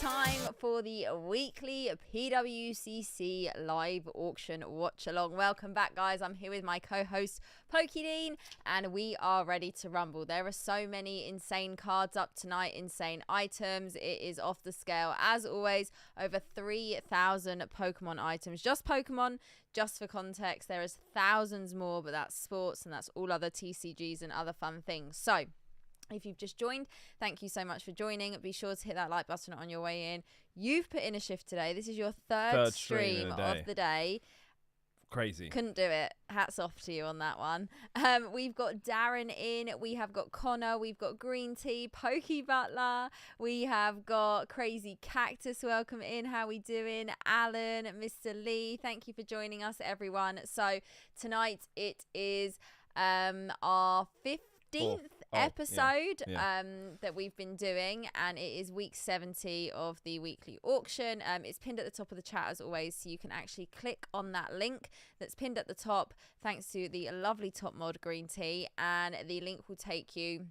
time for the weekly PWCC live auction watch along. Welcome back, guys. I'm here with my co-host Pokey Dean, and we are ready to rumble. There are so many insane cards up tonight, insane items. It is off the scale as always. Over 3,000 Pokemon items, just Pokemon. Just for context, there is thousands more, but that's sports and that's all other TCGs and other fun things. So if you've just joined, thank you so much for joining. Be sure to hit that like button on your way in. You've put in a shift today. This is your third stream of the day. Crazy. Couldn't do it. Hats off to you on that one. We've got Darren in. We have got Connor. We've got Green Tea, Pokey Butler. We have got Crazy Cactus. Welcome in. How we doing? Alan, Mr. Lee. Thank you for joining us, everyone. So tonight it is our 15th episode that we've been doing, and it is week 70 of the weekly auction. It's pinned at the top of the chat as always, so you can actually click on that link that's pinned at the top thanks to the lovely top mod Green Tea, and the link will take you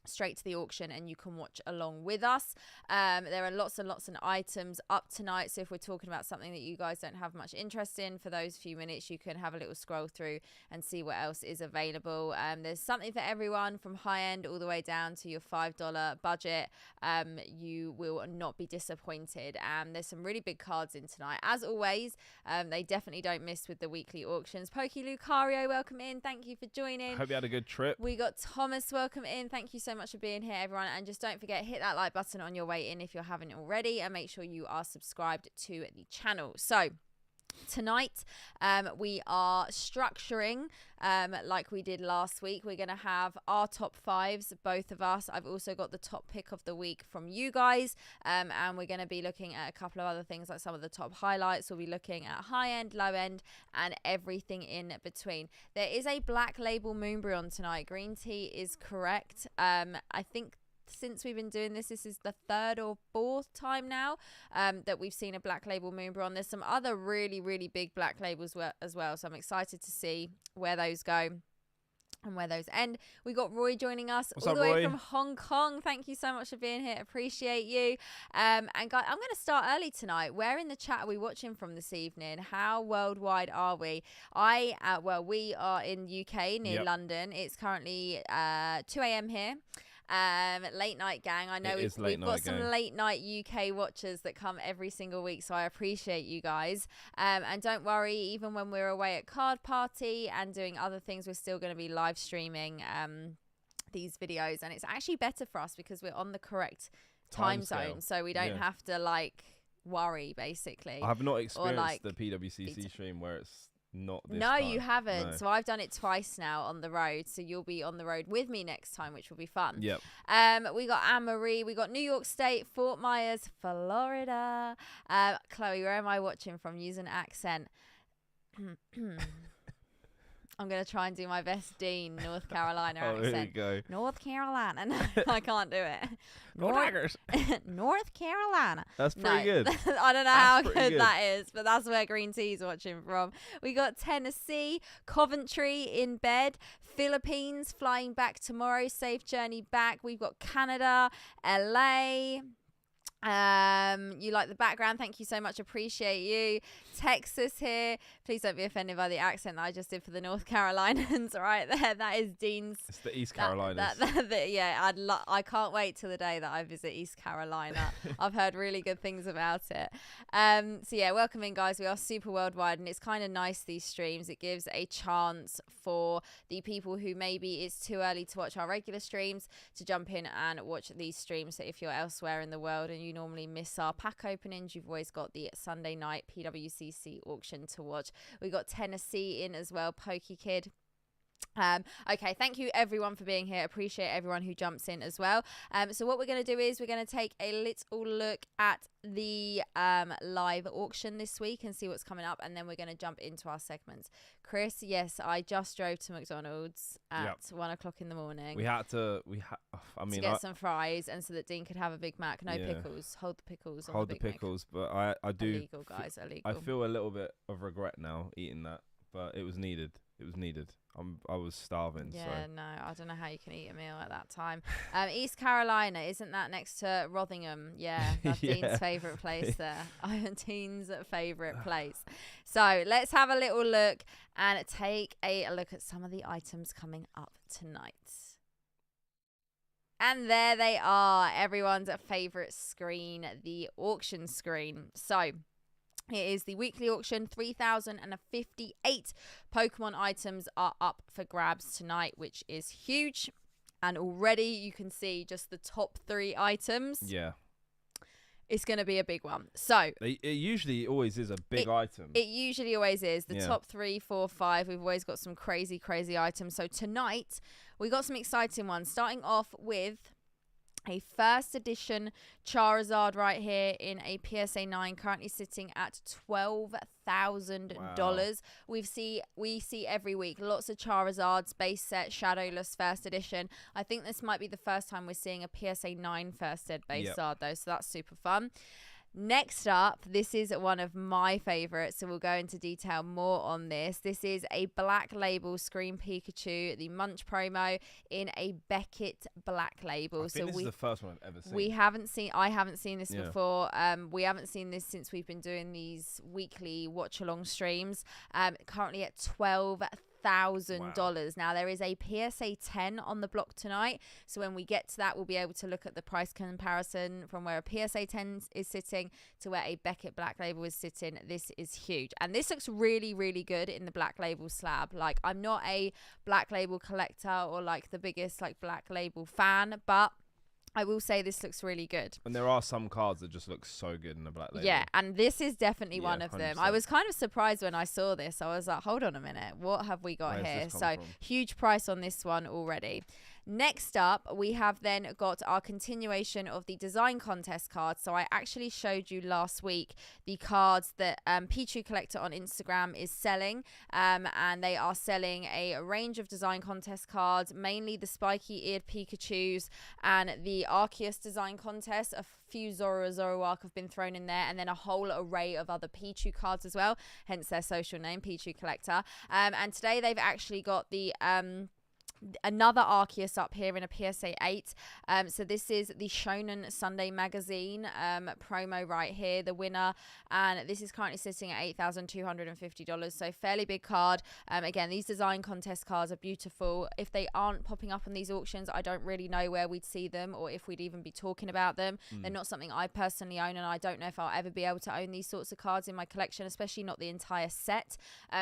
straight to the auction and you can watch along with us. There are lots and lots of items up tonight, so if we're talking about something that you guys don't have much interest in, for those few minutes you can have a little scroll through and see what else is available. There's something for everyone, from high end all the way down to your $5 budget. You will not be disappointed, and there's some really big cards in tonight as always. They definitely don't miss with the weekly auctions. Pokey Lucario, welcome in. Thank you for joining. Hope you had a good trip. We got Thomas, welcome in. Thank you so much for being here, everyone, and just don't forget, hit that like button on your way in if you haven't already, and make sure you are subscribed to the channel. So tonight we are structuring like we did last week. We're going to have our top fives, both of us. I've also got the top pick of the week from you guys, and we're going to be looking at a couple of other things, like some of the top highlights. We'll be looking at high end, low end, and everything in between. There is a black label Moonbrew tonight. Green Tea is correct. I think since we've been doing this is the third or fourth time now that we've seen a black label Moonbrew. There's some other really, really big black labels as well, so I'm excited to see where those go and where those end. We got Roy joining us all the way from Hong Kong. Thank you so much for being here. Appreciate you. And guys, I'm going to start early tonight. Where in the chat are we watching from this evening? How worldwide are we? We are in UK near London. It's currently 2 a.m. here. Late night gang. I know we've got some late night UK watchers that come every single week, so I appreciate you guys. And don't worry, even when we're away at card party and doing other things, we're still going to be live streaming these videos, and it's actually better for us because we're on the correct time zone, so we don't have to worry basically. I have not experienced the PWCC stream where it's not this no time. You haven't. No. So I've done it twice now on the road, so you'll be on the road with me next time, which will be fun. Yep. We got Anne-Marie, we got New York State, Fort Myers, Florida. Chloe, where am I watching from? Use an accent. I'm going to try and do my best Dean North Carolina accent. There you go. North Carolina. No, I can't do it. North Carolina. That's pretty good. I don't know how good that is, but that's where Green Tea's watching from. We got Tennessee, Coventry in bed, Philippines flying back tomorrow. Safe journey back. We've got Canada, LA. You like the background, thank you so much, appreciate you. Texas here, please don't be offended by the accent that I just did for the North Carolinians right there. That is Dean's. It's the East Carolinas. Yeah, I can't wait till the day that I visit East Carolina. I've heard really good things about it. So yeah, welcome in guys. We are super worldwide, and it's kind of nice, these streams. It gives a chance for the people who maybe it's too early to watch our regular streams to jump in and watch these streams. So if you're elsewhere in the world and you normally miss our pack openings, you've always got the Sunday night PWCC auction to watch. We got Tennessee in as well, Pokey Kid. Okay, thank you everyone for being here. Appreciate everyone who jumps in as well. So what we're going to do is we're going to take a little look at the live auction this week and see what's coming up, and then we're going to jump into our segments. Chris, yes, I just drove to McDonald's at 1 o'clock in the morning. We had to get some fries, and so that Dean could have a Big Mac. No pickles. Hold the pickles. Hold the pickles, but I do. Illegal, guys. Illegal. I feel a little bit of regret now eating that, but it was needed. it was needed. I was starving. Yeah, so. no, I don't know how you can eat a meal at that time. East Carolina, isn't that next to Rothingham? Yeah, that's Yeah. Dean's favourite place there. Dean's favourite place. So let's have a little look and take a look at some of the items coming up tonight. And there they are, everyone's favourite screen, the auction screen. So it is the weekly auction. 3,058 Pokemon items are up for grabs tonight, which is huge. And already you can see just the top 3 items. Yeah. It's going to be a big one. So it usually always is a big item. It usually always is. The top 3, 4, 5, we've always got some crazy items. So tonight we got some exciting ones, starting off with a first edition Charizard right here in a PSA 9, currently sitting at $12,000. Wow. We see every week lots of Charizards, base set, Shadowless first edition. I think this might be the first time we're seeing a PSA 9 first ed base card though, so that's super fun. Next up, this is one of my favorites, so we'll go into detail more on this. This is a black label Screen Pikachu, the Munch promo in a Beckett black label. I think this is the first one I've ever seen. I haven't seen this before. We haven't seen this since we've been doing these weekly watch along streams. Currently at $12,000. Wow. Now there is a PSA 10 on the block tonight, so when we get to that we'll be able to look at the price comparison from where a PSA 10 is sitting to where a Beckett black label is sitting. This is huge, and this looks really good in the black label slab. Like, I'm not a black label collector or like the biggest like black label fan, but I will say this looks really good. And there are some cards that just look so good in the black label. Yeah, and this is definitely one of 100%. Them. I was kind of surprised when I saw this. I was like, hold on a minute, what have we got here? So huge price on this one already. Next up, we have then got our continuation of the design contest cards. So I actually showed you last week the cards that Pichu Collector on Instagram is selling. And they are selling a range of design contest cards, mainly the spiky-eared Pikachus and the Arceus design contest. A few Zoroark have been thrown in there, and then a whole array of other Pichu cards as well, hence their social name, Pichu Collector. And today they've actually got the another Arceus up here in a PSA 8. So this is the Shonen Sunday magazine promo right here, the winner, and this is currently sitting at $8,250, so fairly big card. Again, these design contest cards are beautiful. If they aren't popping up on these auctions, I don't really know where we'd see them or if we'd even be talking about them. They're not something I personally own, and I don't know if I'll ever be able to own these sorts of cards in my collection, especially not the entire set.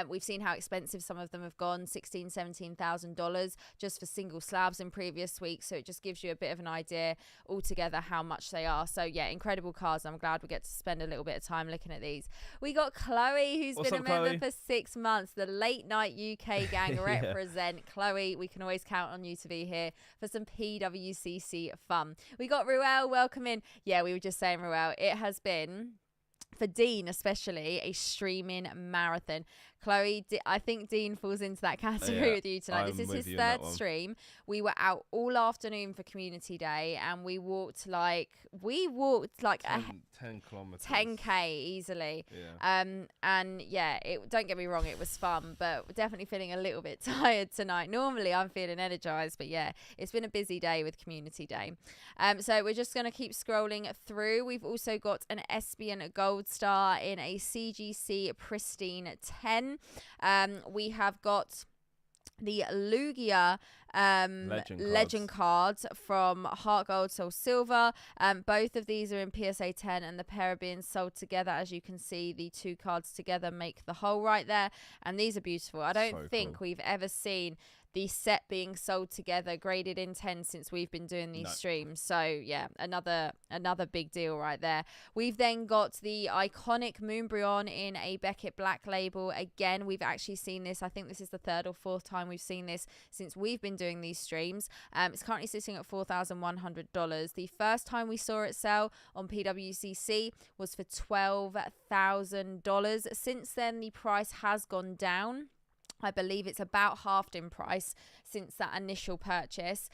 We've seen how expensive some of them have gone, $16,000, $17,000 just for single slabs in previous weeks, so it just gives you a bit of an idea altogether how much they are. So yeah, incredible cards. I'm glad we get to spend a little bit of time looking at these. We got Chloe, who's been a member for 6 months, the late night UK gang. Represent Chloe, we can always count on you to be here for some PWCC fun. We got Ruel, welcome in. Yeah, we were just saying, Ruel, it has been, for Dean especially, a streaming marathon. Chloe, I think Dean falls into that category with you tonight. This is his third stream. We were out all afternoon for Community Day, and we walked like 10 kilometers, 10k easily. And yeah, don't get me wrong, it was fun, but we're definitely feeling a little bit tired tonight. Normally I'm feeling energized, but yeah, it's been a busy day with Community Day. So we're just going to keep scrolling through. We've also got an Espion Gold Star in a CGC Pristine 10. We have got the Lugia legend cards from Heart Gold, Soul Silver. Both of these are in PSA 10, and the pair are being sold together. As you can see, the two cards together make the whole right there, and these are beautiful. I don't think we've ever seen the set being sold together graded in 10 since we've been doing these streams. So yeah, another big deal right there. We've then got the iconic Moonbryon in a Beckett black label. Again, we've actually seen this, I think this is the 3rd or 4th time we've seen this since we've been doing these streams. It's currently sitting at $4,100. The first time we saw it sell on PWCC was for $12,000. Since then, the price has gone down. I believe it's about halved in price since that initial purchase.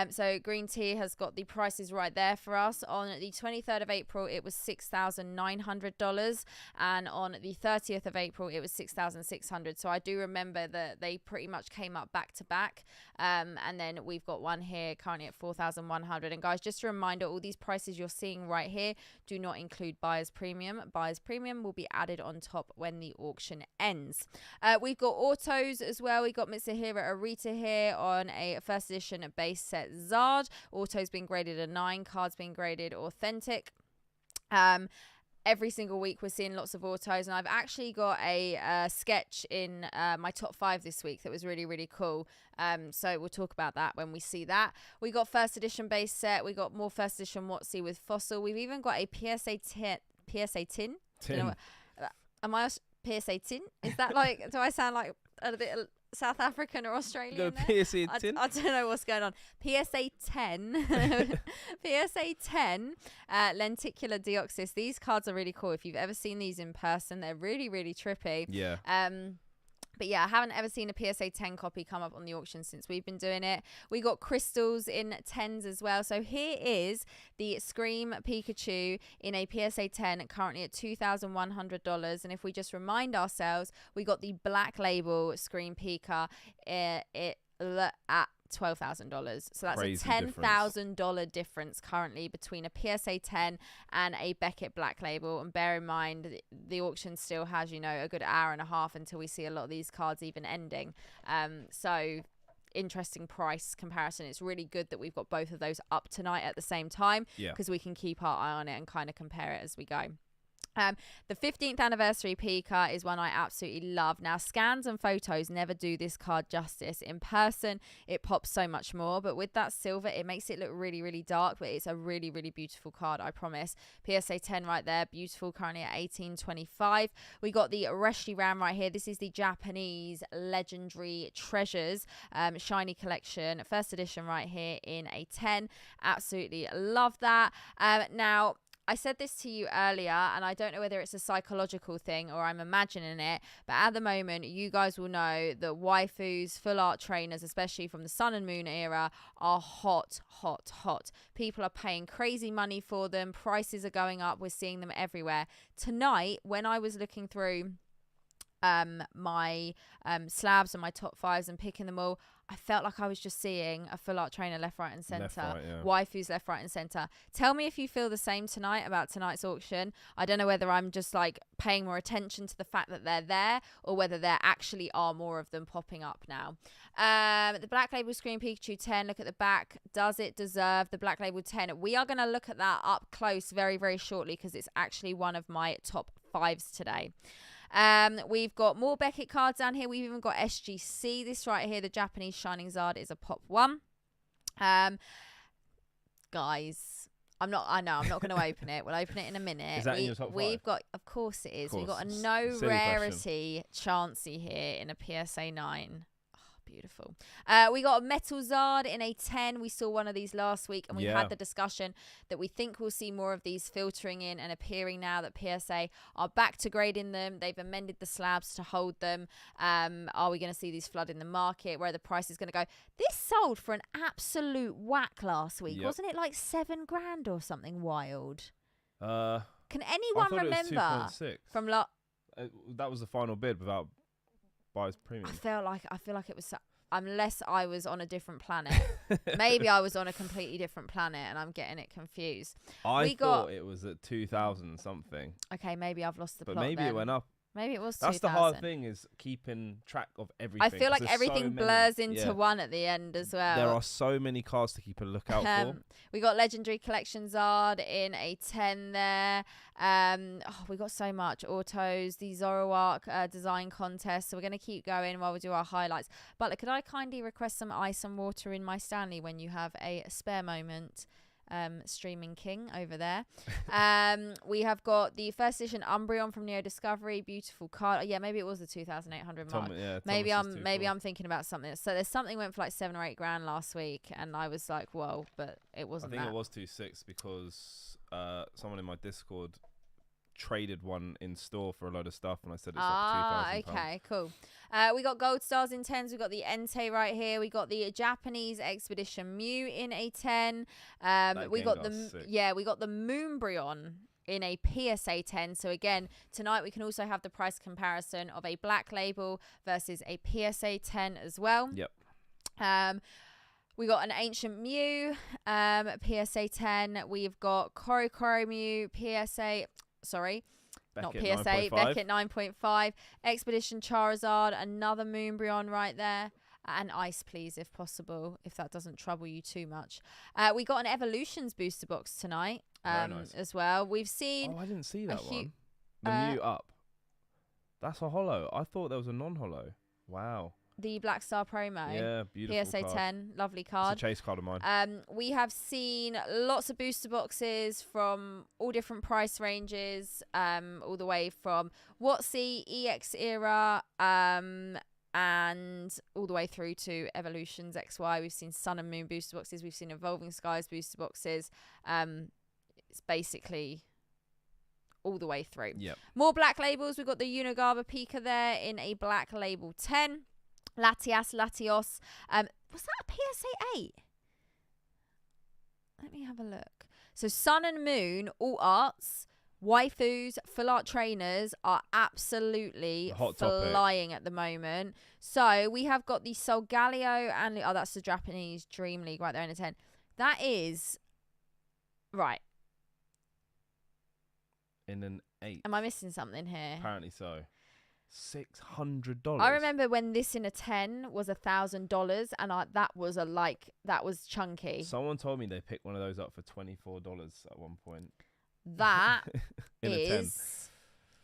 So green tea has got the prices right there for us. On the 23rd of April, it was $6,900, and on the 30th of April, it was $6,600. So I do remember that they pretty much came up back to back. And then we've got one here currently at $4,100. And guys, just a reminder, all these prices you're seeing right here do not include buyer's premium. Buyer's premium will be added on top when the auction ends. We've got autos as well. We got Mitsuhira Arita here on a first edition base set Zard. Auto's been graded a 9, cards being graded authentic. Every single week we're seeing lots of autos, and I've actually got a sketch in my top 5 this week that was really, really cool. So we'll talk about that when we see that. We got first edition base set. We got more first edition WotC with Fossil. We've even got a PSA tin. Am I PSA tin? Is that like, do I sound like a bit of South African or Australian there? PSA tin? I don't know what's going on. PSA 10. PSA 10 lenticular deoxys. These cards are really cool. If you've ever seen these in person, they're really, really trippy. Yeah. But yeah, I haven't ever seen a PSA 10 copy come up on the auction since we've been doing it. We got crystals in 10s as well. So here is the Scream Pikachu in a PSA 10, currently at $2,100. And if we just remind ourselves, we got the black label Scream Pika at $12,000. So that's Crazy a $10,000 difference currently between a PSA 10 and a Beckett Black Label. And bear in mind, the auction still has, a good hour and a half until we see a lot of these cards even ending. So interesting price comparison. It's really good that we've got both of those up tonight at the same time, because we can keep our eye on it and kind of compare it as we go. The 15th anniversary Pika is one I absolutely love. Now, scans and photos never do this card justice. In person, it pops so much more, but with that silver, it makes it look really, really dark, but it's a really, really beautiful card, I promise. PSA 10 right there, beautiful, currently at $18.25. We got the Reshi Ram right here. This is the Japanese Legendary Treasures Shiny Collection, first edition right here in a 10. Absolutely love that. Now, I said this to you earlier, and I don't know whether it's a psychological thing or I'm imagining it, but at the moment, you guys will know that waifus, full art trainers, especially from the Sun and Moon era, are hot, hot, hot. People are paying crazy money for them. Prices are going up. We're seeing them everywhere. Tonight, when I was looking through my slabs and my top 5s and picking them all, I felt like I was just seeing a full art trainer left, right and centre. Waifus left, right and centre. Tell me if you feel the same tonight about tonight's auction. I don't know whether I'm just like paying more attention to the fact that they're there, or whether there actually are more of them popping up now. The Black Label Screen Pikachu 10, look at the back. Does it deserve the Black Label 10? We are going to look at that up close very, very shortly, because it's actually one of my top 5s today. We've got more Beckett cards down here. We've even got SGC. This right here, the Japanese Shining Zard, is a pop 1. Guys, I'm not going to open it. We'll open it in a minute. Is that in your top 5? We've got, of course it is. We've got a no rarity Chansey here in a PSA 9. Beautiful. We got a Metal Zard in a 10. We saw one of these last week, and we had the discussion that we think we'll see more of these filtering in and appearing now that PSA are back to grading them. They've amended the slabs to hold them. Are we going to see these flood in the market? Where the price is going to go? This sold for an absolute whack last week. Wasn't it like $7,000 or something wild? Can anyone remember from that was the final bid without buyer's premium. I feel like it was, unless I was on a different planet. Maybe I was on a completely different planet and I'm getting it confused. I thought it was at 2,000 something. Okay, maybe I've lost the plot. But maybe it went up. Maybe it was 2,000. That's 2,000. the hard thing, is keeping track of everything. I feel like everything blurs into one at the end as well. There are so many cards to keep a lookout for. We got Legendary Collection Zard in a 10 there. We got so much. Autos, the Zoroark design contest. So we're going to keep going while we do our highlights. But could I kindly request some ice and water in my Stanley when you have a spare moment? Streaming King over there. We have got the first edition Umbreon from Neo Discovery, beautiful card. Yeah, maybe it was the 2,800 mark. Maybe I'm thinking about something. So there's something went for like $7 or $8 last week, and I was like, whoa, but it wasn't. I think it was 2.6 because someone in my Discord traded one in store for a load of stuff, and I said it's like £2,000. Okay, cool. We got gold stars in 10s. We got the Entei right here. We got the Japanese Expedition Mew in a 10. We got the Moonbryon in a PSA 10. So again, tonight we can also have the price comparison of a Black Label versus a PSA 10 as well. Yep. We got an Ancient Mew, PSA 10. We've got Koro Mew, PSA, sorry, not PSA, Beckett 9.5. Expedition Charizard, another Moonbryon right there. And Ice, please, if possible, if that doesn't trouble you too much. We got an Evolutions booster box tonight nice. as well. We've seen... Oh, I didn't see that one. The Mew up. That's a holo. I thought there was a non-holo. Wow. The Black Star promo. Yeah, beautiful PSA card. 10, lovely card. It's a chase card of mine. We have seen lots of booster boxes from all different price ranges, all the way from WotC, EX era, and all the way through to Evolutions XY. We've seen Sun and Moon booster boxes. We've seen Evolving Skies booster boxes. It's basically all the way through. Yep. More Black Labels. We've got the Unigaba Pika there in a Black Label 10. Latios. Was that a PSA 8? Let me have a look. So Sun and Moon, all arts, waifus, full art trainers are absolutely flying at the moment. So we have got the Solgaleo and that's the Japanese Dream League right there in a 10. That is right. In an 8. Am I missing something here? Apparently so. $600. I remember when this in a 10 was $1,000, and that was chunky. Someone told me they picked one of those up for $24 at one point. That is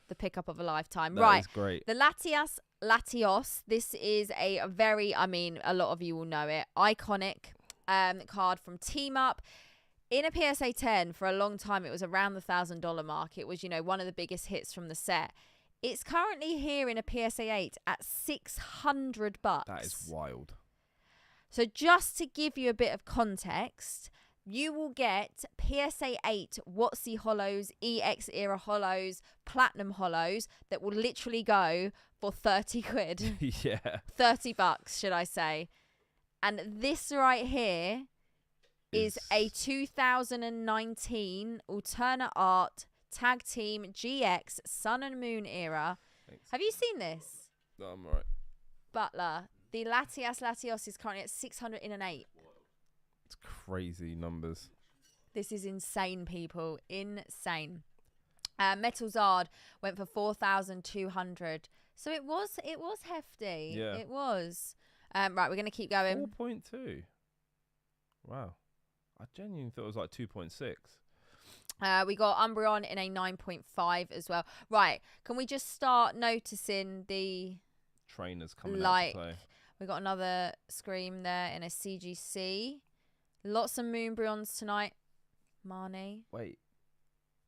the pickup of a lifetime. That is great. The Latios. This is a very, a lot of you will know it, iconic card from Team Up. In a PSA 10, for a long time, it was around the $1,000 mark. It was, one of the biggest hits from the set. It's currently here in a PSA 8 at $600. That is wild. So just to give you a bit of context, you will get PSA 8 WotC holos, EX era holos, platinum holos that will literally go for 30 quid. Yeah. $30, should I say. And this right here is a 2019 alternate art Tag Team GX Sun and Moon era. Thanks. Have you seen this? No, I'm alright. Butler. The Latios is currently at 600 in an 8. It's crazy numbers. This is insane, people. Insane. Metal Zard went for 4,200. So it was hefty. Yeah. It was. Right, we're going to keep going. 4.2. Wow. I genuinely thought it was like 2.6. We got Umbreon in a 9.5 as well. Right, can we just start noticing the trainers coming out to play? We got another Scream there in a CGC. Lots of Moonbryons tonight. Marnie. Wait,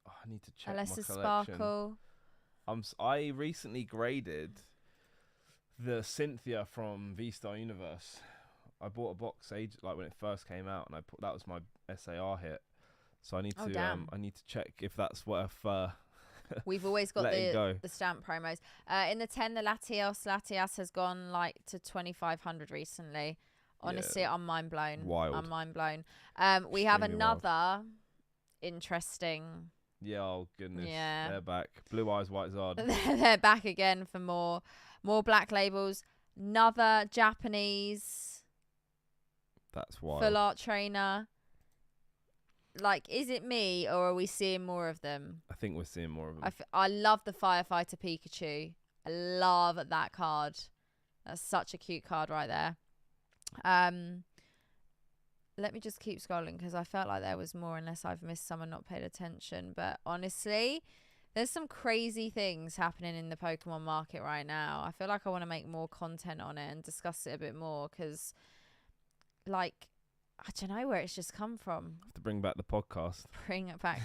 I need to check Alessa my collection. Sparkle. I recently graded the Cynthia from V-Star Universe. I bought a box when it first came out, and that was my SAR hit. So I need to check if that's worth. We've always got the stamp promos. In the 10, the Latias has gone to 2,500 recently. Honestly, I'm mind blown. Wild. I'm mind blown. We have another interesting. Yeah, oh goodness. Yeah. They're back. Blue Eyes White Zard. They're back again for more Black Labels. Another Japanese. That's wild. Full art trainer. Is it me, or are we seeing more of them? I think we're seeing more of them. I love the Firefighter Pikachu. I love that card. That's such a cute card right there. Let me just keep scrolling because I felt like there was more, unless I've missed some and not paid attention. But honestly, there's some crazy things happening in the Pokemon market right now. I feel like I want to make more content on it and discuss it a bit more because, I don't know where it's just come from. Have to bring back the podcast. Bring it back.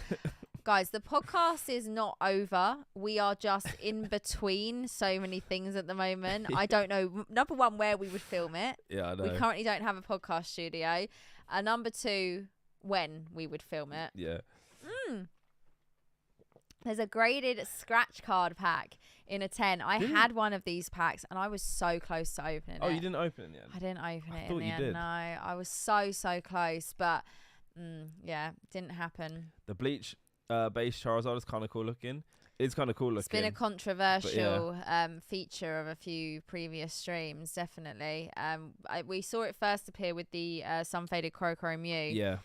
Guys, the podcast is not over. We are just in between so many things at the moment. I don't know, number one, where we would film it. Yeah, I know. We currently don't have a podcast studio. And number two, when we would film it. Yeah. There's a graded scratch card pack in a 10. I had one of these packs and I was so close to opening it. Oh, you didn't open it in the end? I didn't open it thought in the you end. did. No, I was so close, but yeah, didn't happen. The bleach base Charizard is kind of cool looking. It's kind of cool looking. It's been a controversial feature of a few previous streams, definitely. We saw it first appear with the Sun Faded Crocoro Mew. Yeah.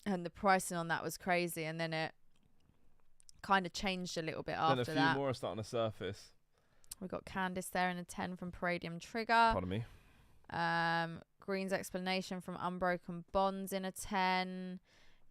And the pricing on that was crazy, and then it kind of changed a little bit after that. Then a few more are starting to surface. We've got Candice there in a 10 from Paradium Trigger. Pardon me. Green's Explanation from Unbroken Bonds in a 10.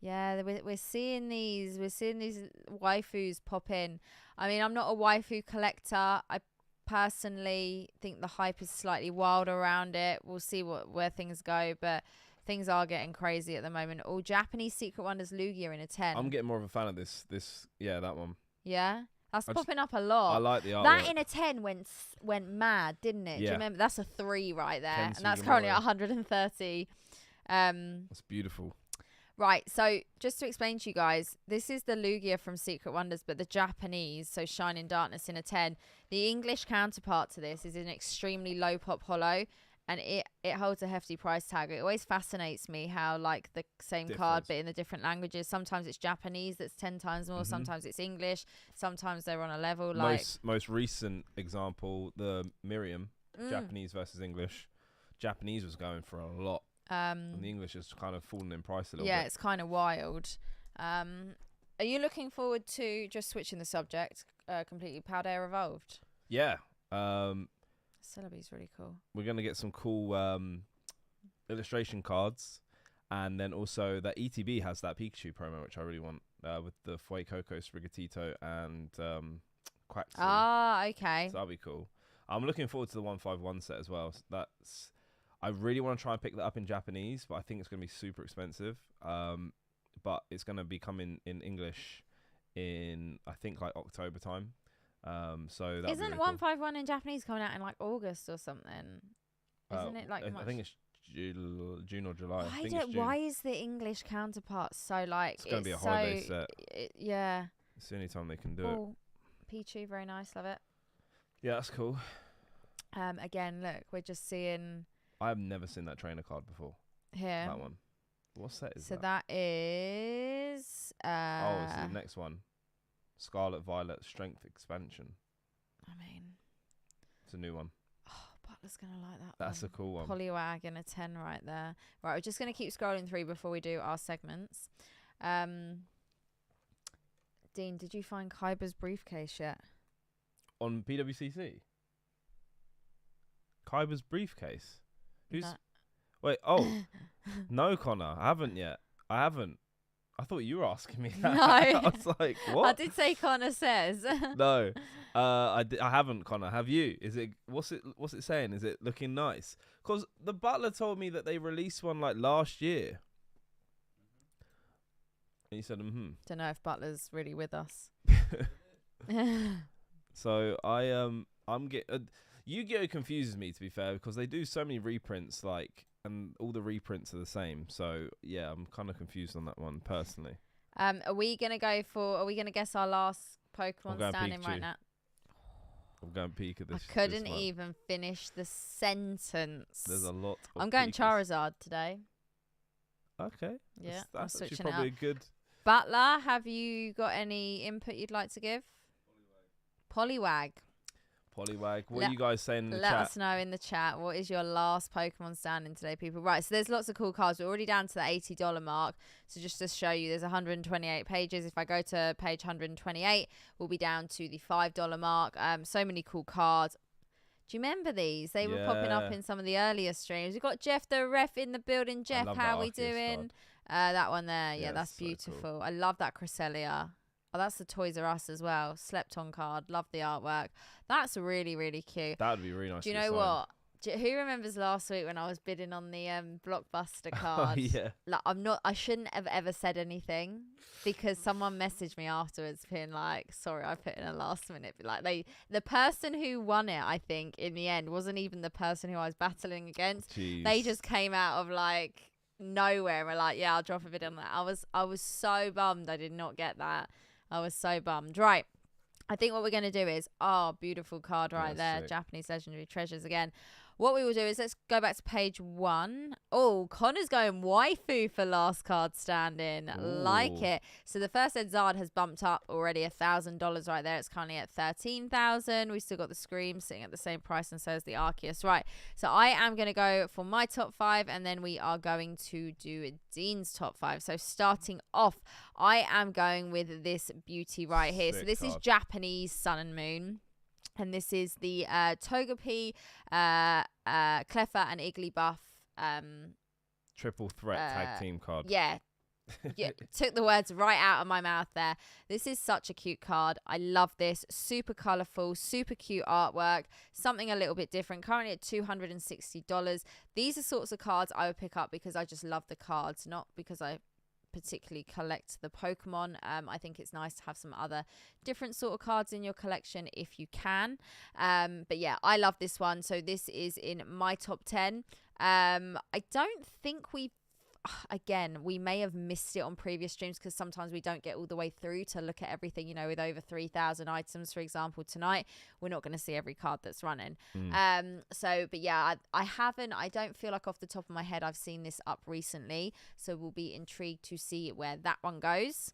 Yeah, we're seeing these. We're seeing these waifus pop in. I mean, I'm not a waifu collector. I personally think the hype is slightly wild around it. We'll see where things go, but things are getting crazy at the moment. All Japanese Secret Wonders Lugia in a 10. I'm getting more of a fan of this. Yeah, that one. Yeah, that's popping up a lot. I like the artwork. That in a 10 went mad, didn't it? Yeah. Do you remember? That's a 3 right there, Ken and that's Sugimura. currently at 130. That's beautiful. Right, so just to explain to you guys, this is the Lugia from Secret Wonders, but the Japanese, so Shining Darkness in a 10. The English counterpart to this is an extremely low pop holo, and it holds a hefty price tag. It always fascinates me how, like, the same card, but in the different languages. Sometimes it's Japanese, that's 10 times more. Sometimes it's English. Sometimes they're on a level, like... Most recent example, the Miriam, Japanese versus English. Japanese was going for a lot. And the English has kind of fallen in price a little bit. Yeah, it's kind of wild. Are you looking forward to, just switching the subject completely, Paldea Evolved? Yeah. Celebi's really cool. We're going to get some cool illustration cards. And then also that ETB has that Pikachu promo, which I really want, with the Fuecoco, Sprigatito, and Quaxly. Ah, okay. So that'll be cool. I'm looking forward to the 151 set as well. So I really want to try and pick that up in Japanese, but I think it's going to be super expensive. But it's going to be coming in English in, I think, like October time. So that isn't really 151 in Japanese coming out in like August or something? Isn't it like? I think it's June or July. I think it's June. Why is the English counterpart so like? It's going to be a holiday set. Yeah. It's the only time they can do it. Pichu, very nice, love it. Yeah, that's cool. Again, look, we're just seeing. I have never seen that trainer card before. Here. That one. What set is so that? So that is. It's the next one. Scarlet Violet Strength Expansion. I mean. It's a new one. Oh, Butler's going to like that. That's a cool one. Poliwag in a 10 right there. Right, we're just going to keep scrolling through before we do our segments. Dean, did you find Kaiba's briefcase yet? On PWCC? Kaiba's briefcase? Who's... Wait, oh. No, Connor. I haven't yet. I haven't. I thought you were asking me that. No. I was like, what? I did say Connor says. No. I haven't, Connor. Have you? Is it... What's it saying? Is it looking nice? Because the butler told me that they released one like last year. And you said, Don't know if Butler's really with us. So I'm getting... Yu-Gi-Oh confuses me, to be fair, because they do so many reprints, like, and all the reprints are the same. So yeah, I'm kind of confused on that one personally. Are we gonna guess our last Pokemon standing Pikachu right now? I'm going peek at this. I couldn't even finish the sentence. There's a lot. I'm going Charizard today. Okay. Yeah, that's I'm actually switching probably it a good. Butler, have you got any input you'd like to give? Poliwag. Poliwag. What are you guys saying in the chat? Let us know in the chat. What is your last Pokemon standing today, people? Right, so there's lots of cool cards. We're already down to the $80 mark. So just to show you, there's 128 pages. If I go to page 128, we'll be down to the $5 mark. So many cool cards. Do you remember these? They were popping up in some of the earlier streams. We've got Jeff the Ref in the building. Jeff, how we doing? That one there. Yeah, that's beautiful. So cool. I love that Cresselia. Oh, that's the Toys R Us as well. Slept on card. Love the artwork. That's really, really cute. That would be really nice. Do you know what? Who remembers last week when I was bidding on the Blockbuster card? Oh, yeah. Like, I shouldn't have ever said anything because someone messaged me afterwards being like, sorry, I put in a last minute. But like the person who won it, I think, in the end, wasn't even the person who I was battling against. Jeez. They just came out of like nowhere and were like, yeah, I'll drop a bid on that. I was so bummed I did not get that. I was so bummed. Right. I think what we're going to do is, beautiful card right there. Sick. Japanese Legendary Treasures again. What we will do is let's go back to page 1. Oh, Connor's going waifu for last card standing. Like Ooh. it. So the first Edzard has bumped up already $1,000 right there. It's currently at 13,000. We still got the Scream sitting at the same price, and so is the Arceus. Right. So I am going to go for my top 5, and then we are going to do Dean's top 5. So starting off, I am going with this beauty right here. Sick So this is card. Japanese Sun and Moon. And this is the Togepi, Cleffa, and Igglybuff. Triple threat tag team card. Yeah. Took the words right out of my mouth there. This is such a cute card. I love this. Super colourful, super cute artwork. Something a little bit different. Currently at $260. These are sorts of cards I would pick up because I just love the cards, not because I particularly collect the Pokemon. I think it's nice to have some other different sort of cards in your collection if you can. But yeah, I love this one. So this is in my top 10. I don't think we may have missed it on previous streams because sometimes we don't get all the way through to look at everything, with over 3,000 items, for example. Tonight we're not going to see every card that's running. But yeah, I don't feel like off the top of my head I've seen this up recently, so we'll be intrigued to see where that one goes.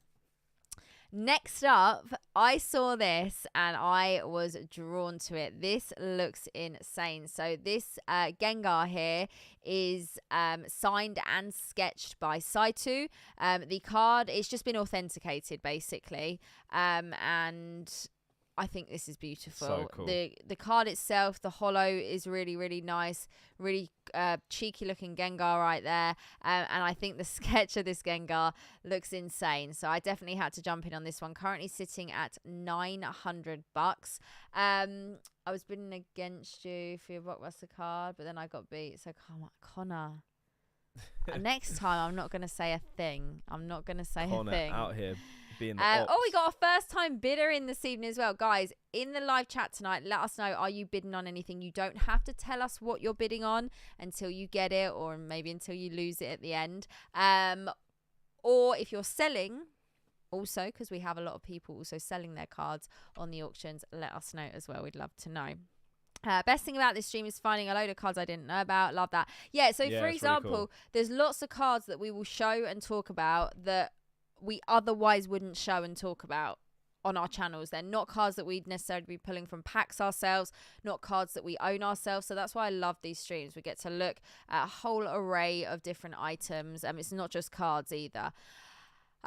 Next up, I saw this and I was drawn to it. This looks insane. So this Gengar here is signed and sketched by Saitu. The card, it's just been authenticated basically. And I think this is beautiful. So cool. The card itself, the holo is really, really nice. Really cheeky looking Gengar right there. And I think the sketch of this Gengar looks insane. So I definitely had to jump in on this one. Currently sitting at $900. I was bidding against you for your Blockbuster card, but then I got beat. So come on, Connor. Next time, I'm not going to say a thing. Connor a thing. out here being the we got a first time bidder in this evening as well. Guys, in the live chat tonight, let us know, are you bidding on anything? You don't have to tell us what you're bidding on until you get it, or maybe until you lose it at the end. Or if you're selling, also, because we have a lot of people also selling their cards on the auctions, let us know as well. We'd love to know. Best thing about this stream is finding a load of cards I didn't know about. Love that. Yeah, so for example, really cool. There's lots of cards that we will show and talk about that we otherwise wouldn't show and talk about on our channels. They're not cards that we'd necessarily be pulling from packs ourselves, not cards that we own ourselves. So that's why I love these streams. We get to look at a whole array of different items. It's not just cards either.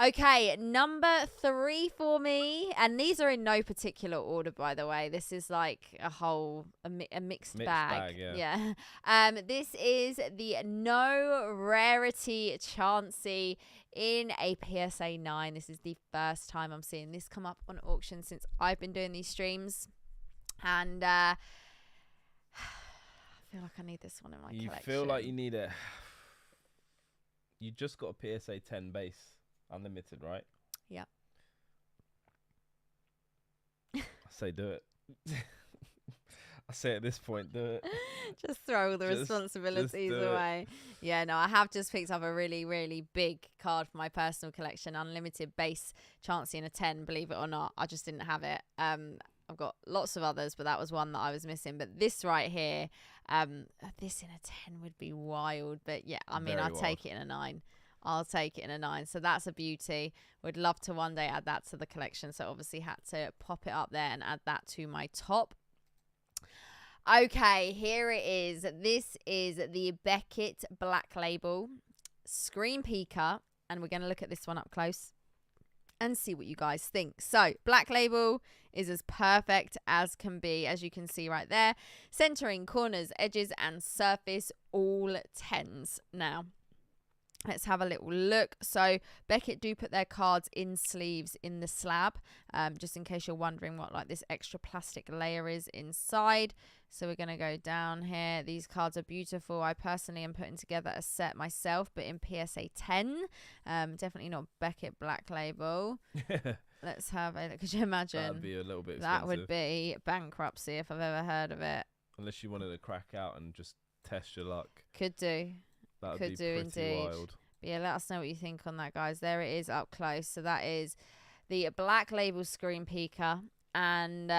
Okay, number 3 for me, and these are in no particular order, by the way. This is like a mixed bag. Yeah. This is the No Rarity Chansey in a PSA 9. This is the first time I'm seeing this come up on auction since I've been doing these streams, and I feel like I need this one in my collection. You feel like you need it. You just got a PSA 10 base. Unlimited, right? Yeah. I say do it. I say at this point, do it. Just throw all the responsibilities away. Yeah, no, I have just picked up a really, really big card for my personal collection. Unlimited base Chansey in a 10, believe it or not. I just didn't have it. I've got lots of others, but that was one that I was missing. But this right here, this in a 10 would be wild. But yeah, I'll take it in a 9. I'll take it in a 9. So that's a beauty. Would love to one day add that to the collection. So obviously had to pop it up there and add that to my top. Okay, here it is. This is the Beckett Black Label Screen Peeker. And we're going to look at this one up close and see what you guys think. So Black Label is as perfect as can be, as you can see right there. Centering, corners, edges and surface, all 10s now. Let's have a little look. So Beckett do put their cards in sleeves in the slab, just in case you're wondering what like this extra plastic layer is inside. So we're going to go down here. These cards are beautiful. I personally am putting together a set myself, but in PSA 10. Definitely not Beckett Black Label. Let's have a look. Could you imagine? That'd be a little bit expensive. That would be bankruptcy if I've ever heard of it. Unless you wanted to crack out and just test your luck. Could do. That would Could be do pretty indeed. wild. But yeah, let us know what you think on that, guys. There it is up close. So that is the Black Label Screen Peaker, and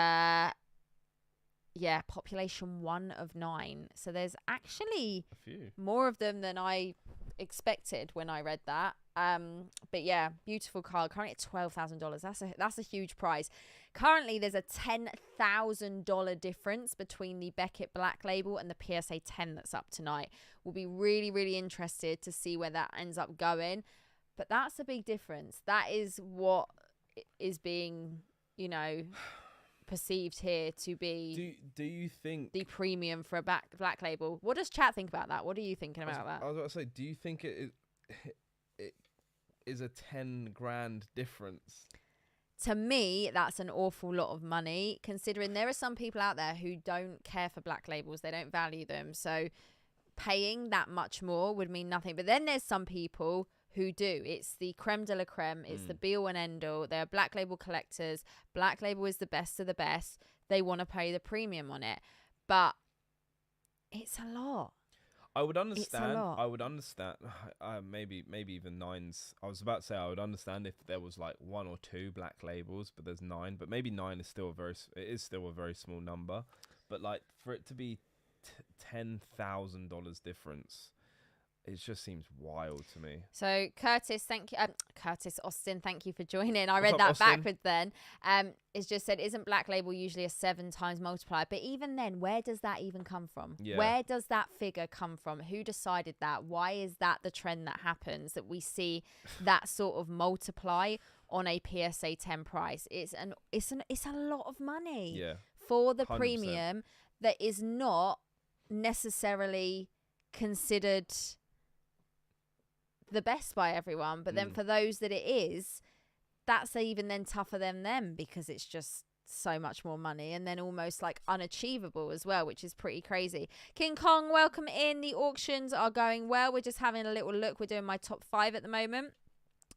population 1 of 9. So there's actually A few. more of them than I expected when I read that. But yeah, beautiful card. Currently at $12,000. That's a huge prize. Currently, there's a $10,000 difference between the Beckett Black Label and the PSA 10 that's up tonight. We'll be really, really interested to see where that ends up going. But that's a big difference. That is what is being, perceived here to be. Do you think the premium for a black label? What does chat think about that? What are you thinking about that? I was about to say, do you think it is a 10 grand difference? To me, that's an awful lot of money, considering there are some people out there who don't care for black labels. They don't value them. So paying that much more would mean nothing. But then there's some people who do. It's the creme de la creme. It's the be all and end all. They're black label collectors. Black label is the best of the best. They want to pay the premium on it. But it's a lot. I would understand. It's a lot. I would understand. Maybe even 9s. I was about to say I would understand if there was like 1 or 2 black labels, but there's 9. But maybe 9 is still a very small number. But like for it to be $10,000 difference, it just seems wild to me. So Curtis, thank you. Curtis Austin, thank you for joining. I What's read up, that Austin? backwards then. It's just said, isn't black label usually a 7 times multiplier? But even then, where does that even come from? Yeah. Where does that figure come from? Who decided that? Why is that the trend that happens, that we see that sort of multiply on a PSA 10 price? It's a lot of money for the 100%. premium that is not necessarily considered the best by everyone, but then for those that it is, that's even then tougher than them, because it's just so much more money and then almost like unachievable as well, which is pretty crazy. King Kong, welcome in. The auctions are going well. We're just having a little look. We're doing my top 5 at the moment.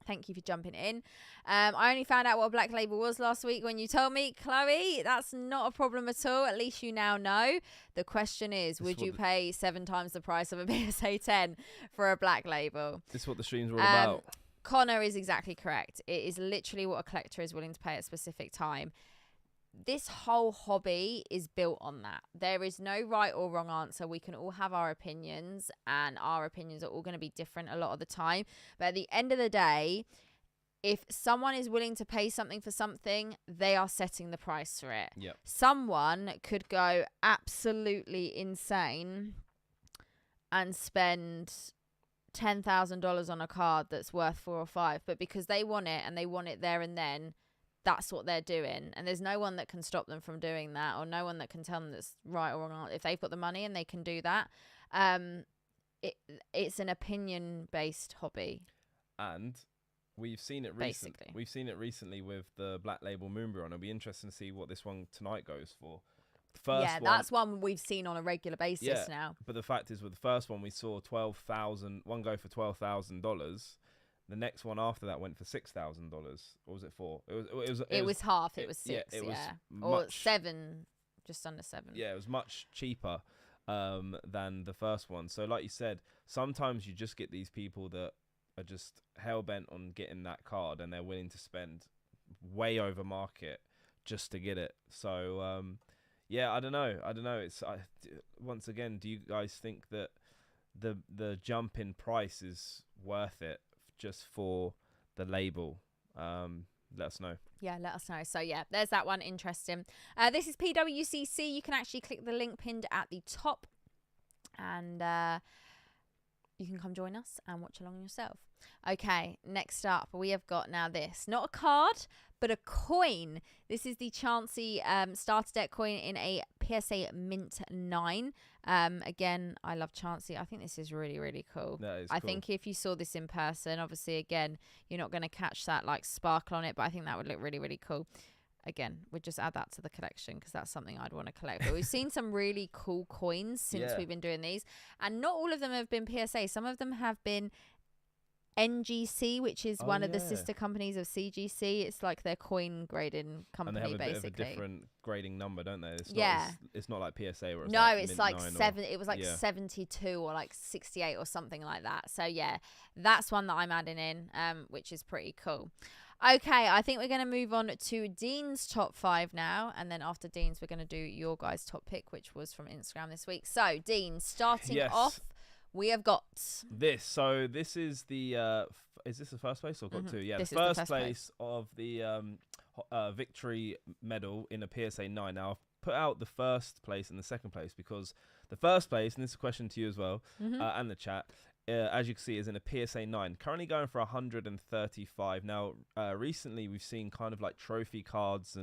Thank you for jumping in. I only found out what a black label was last week when you told me, Chloe. That's not a problem at all. At least you now know. The question is, would you pay 7 times the price of a PSA 10 for a black label? This is what the streams are all about. Connor is exactly correct. It is literally what a collector is willing to pay at a specific time. This whole hobby is built on that. There is no right or wrong answer. We can all have our opinions, and our opinions are all going to be different a lot of the time. But at the end of the day, if someone is willing to pay something for something, they are setting the price for it. Yep. Someone could go absolutely insane and spend $10,000 on a card that's worth 4 or 5, but because they want it and they want it there and then, that's what they're doing, and there's no one that can stop them from doing that, or no one that can tell them that's right or wrong. If they've got the money and they can do that, it's an opinion-based hobby. And we've seen it recently. We've seen it recently with the Black Label Moonbeer on. It'll be interesting to see what this one tonight goes for. That's one we've seen on a regular basis now. But the fact is, with the first one, we saw one go for $12,000. The next one after that went for $6,000, or was it 4? It was half. It was 6. It was or 7, just under 7. Yeah, it was much cheaper than the first one. So, like you said, sometimes you just get these people that are just hell bent on getting that card, and they're willing to spend way over market just to get it. So, I don't know. It's once again, do you guys think that the jump in price is worth it just for the label? Let us know. Yeah, let us know. So yeah, there's that one. Interesting. This is PWCC. You can actually click the link pinned at the top, and you can come join us and watch along yourself. Okay, next up we have got now this, not a card, but a coin. This is the Chansey starter deck coin in a PSA Mint 9. Again, I love Chansey. I think this is really, really cool. That is I cool. think if you saw this in person, obviously, again, you're not going to catch that like sparkle on it, but I think that would look really, really cool. Again, we'd just add that to the collection because that's something I'd want to collect. But we've seen some really cool coins since we've been doing these. And not all of them have been PSA. Some of them have been NGC, which is one of the sister companies of CGC. It's like their coin grading company, and they have basically. Bit of a different grading number, don't they? It's it's not like PSA where it's no, like it's Mint like 9 it was like 72 or like 68 or something like that. So yeah, that's one that I'm adding in, which is pretty cool. Okay, I think we're going to move on to Dean's top 5 now. And then after Dean's, we're going to do your guys' top pick, which was from Instagram this week. So, Dean, starting off, we have got this. So, this is the, is this the first place or got two? Yeah, this the is the first first place of the victory medal in a PSA 9. Now, I've put out the first place and the second place because the first place, and this is a question to you as well, and the chat, as you can see, is in a PSA 9. Currently going for 135. Now, recently we've seen kind of like trophy cards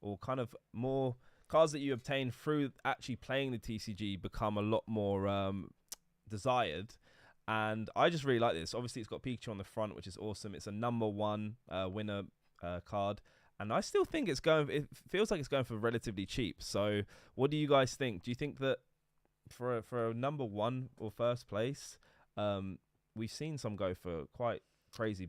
or kind of more cards that you obtain through actually playing the TCG become a lot more desired. And I just really like this. Obviously, it's got Pikachu on the front, which is awesome. It's a number 1 winner card. And I still think it feels like it's going for relatively cheap. So what do you guys think? Do you think that for a number 1 or first place, we've seen some go for quite crazy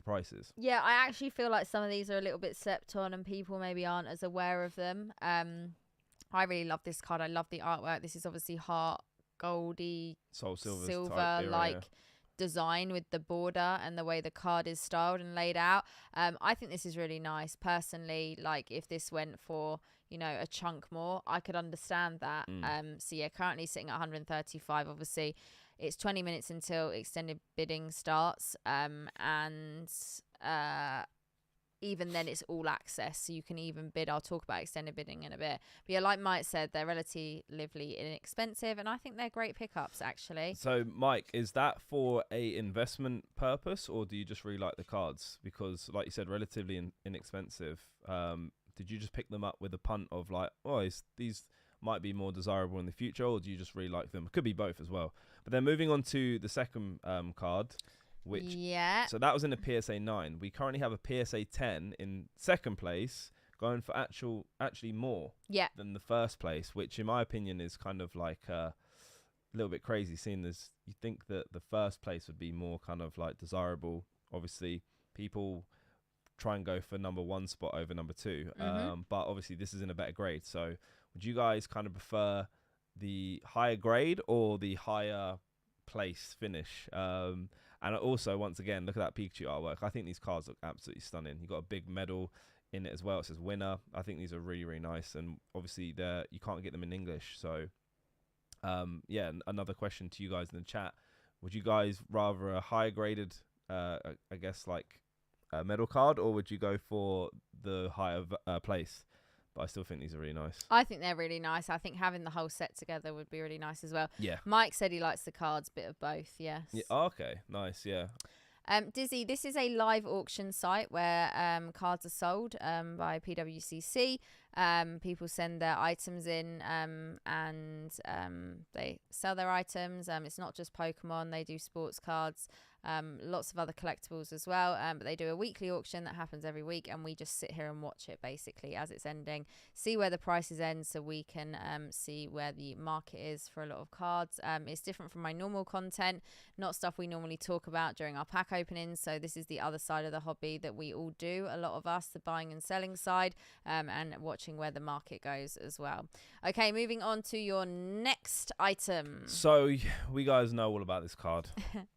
prices? Yeah, I actually feel like some of these are a little bit slept on and people maybe aren't as aware of them. I really love this card. I love the artwork. This is obviously heart goldy Soul silver like design with the border and the way the card is styled and laid out. I think this is really nice. Personally, like if this went for, you know, a chunk more, I could understand that. So yeah, currently sitting at 135. Obviously, it's 20 minutes until extended bidding starts. And even then it's all access, so you can even bid. I'll talk about extended bidding in a bit. But yeah, like Mike said, they're relatively inexpensive, and I think they're great pickups, actually. So, Mike, is that for a investment purpose, or do you just really like the cards? Because, like you said, relatively inexpensive. Did you just pick them up with a punt of like, oh, these might be more desirable in the future, or do you just really like them? It could be both as well. But then moving on to the second card, which so that was in a PSA 9. We currently have a PSA 10 in second place, going for actually more than the first place, which in my opinion is kind of like a little bit crazy, seeing as you think that the first place would be more kind of like desirable. Obviously, people try and go for number 1 spot over number 2, but obviously this is in a better grade. So would you guys kind of prefer the higher grade or the higher place finish? And also, once again, look at that Pikachu artwork. I think these cards look absolutely stunning. You got a big medal in it as well. It says winner. I think these are really, really nice. And obviously, you can't get them in English. So, yeah, another question to you guys in the chat. Would you guys rather a higher graded, I guess, like a medal card, or would you go for the higher place? But I still think these are really nice. I think they're really nice. I think having the whole set together would be really nice as well. Yeah. Mike said he likes the cards, bit of both, yes. Yeah. Oh, okay, nice, yeah. Dizzy, this is a live auction site where cards are sold by PWCC. People send their items in and they sell their items. It's not just Pokemon. They do sports cards, lots of other collectibles as well. But they do a weekly auction that happens every week, and we just sit here and watch it basically as it's ending, see where the prices end so we can see where the market is for a lot of cards. It's different from my normal content, not stuff we normally talk about during our pack openings. So this is the other side of the hobby that we all do, a lot of us, the buying and selling side, and watching where the market goes as well. Okay, moving on to your next item. So we guys know all about this card.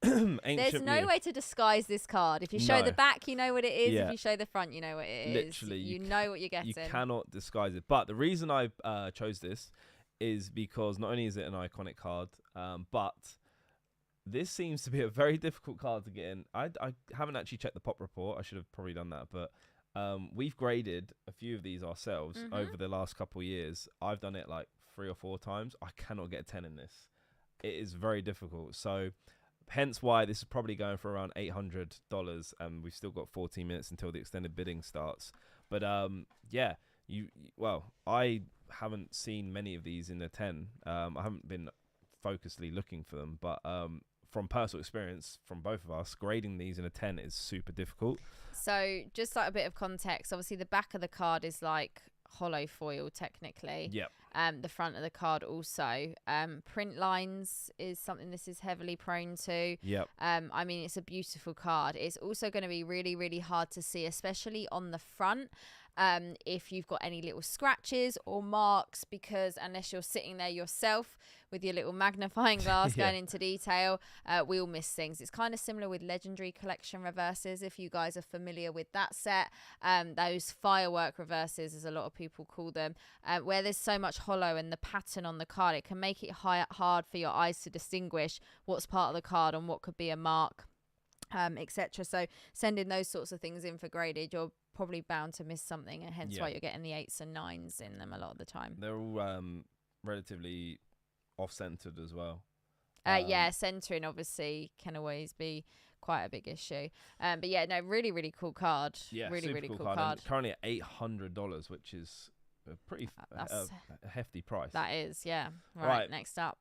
There's no way to disguise this card. If you show the back, you know what it is. Yeah. If you show the front, you know what it is. Literally, you know what you're getting. You cannot disguise it. But the reason I chose this is because not only is it an iconic card, but this seems to be a very difficult card to get in. I haven't actually checked the pop report. I should have probably done that, but we've graded a few of these ourselves over the last couple of years. I've done it like 3 or 4 times. I cannot get a 10 in this. It is very difficult. So hence why this is probably going for around $800, and we've still got 14 minutes until the extended bidding starts. But yeah, I haven't seen many of these in the 10. I haven't been focusedly looking for them, but from personal experience from both of us, grading these in a 10 is super difficult. So just like a bit of context, obviously the back of the card is like hollow foil technically. Yep. The front of the card also. Print lines is something this is heavily prone to. Yep. I mean, it's a beautiful card. It's also going to be really, really hard to see, especially on the front. if you've got any little scratches or marks, because unless you're sitting there yourself with your little magnifying glass going into detail, we all miss things. It's kind of similar with Legendary Collection reverses, if you guys are familiar with that set. Those firework reverses, as a lot of people call them, where there's so much hollow and the pattern on the card, it can make it hard for your eyes to distinguish what's part of the card and what could be a mark, etc. So sending those sorts of things in for graded, you're probably bound to miss something, and hence why you're getting the 8s and 9s in them a lot of the time. They're all relatively off-centered as well. Centering obviously can always be quite a big issue. But yeah, no, really, really cool card. Yeah, really cool card. And currently at $800, which is a pretty a hefty price. That is, yeah. Right, next up.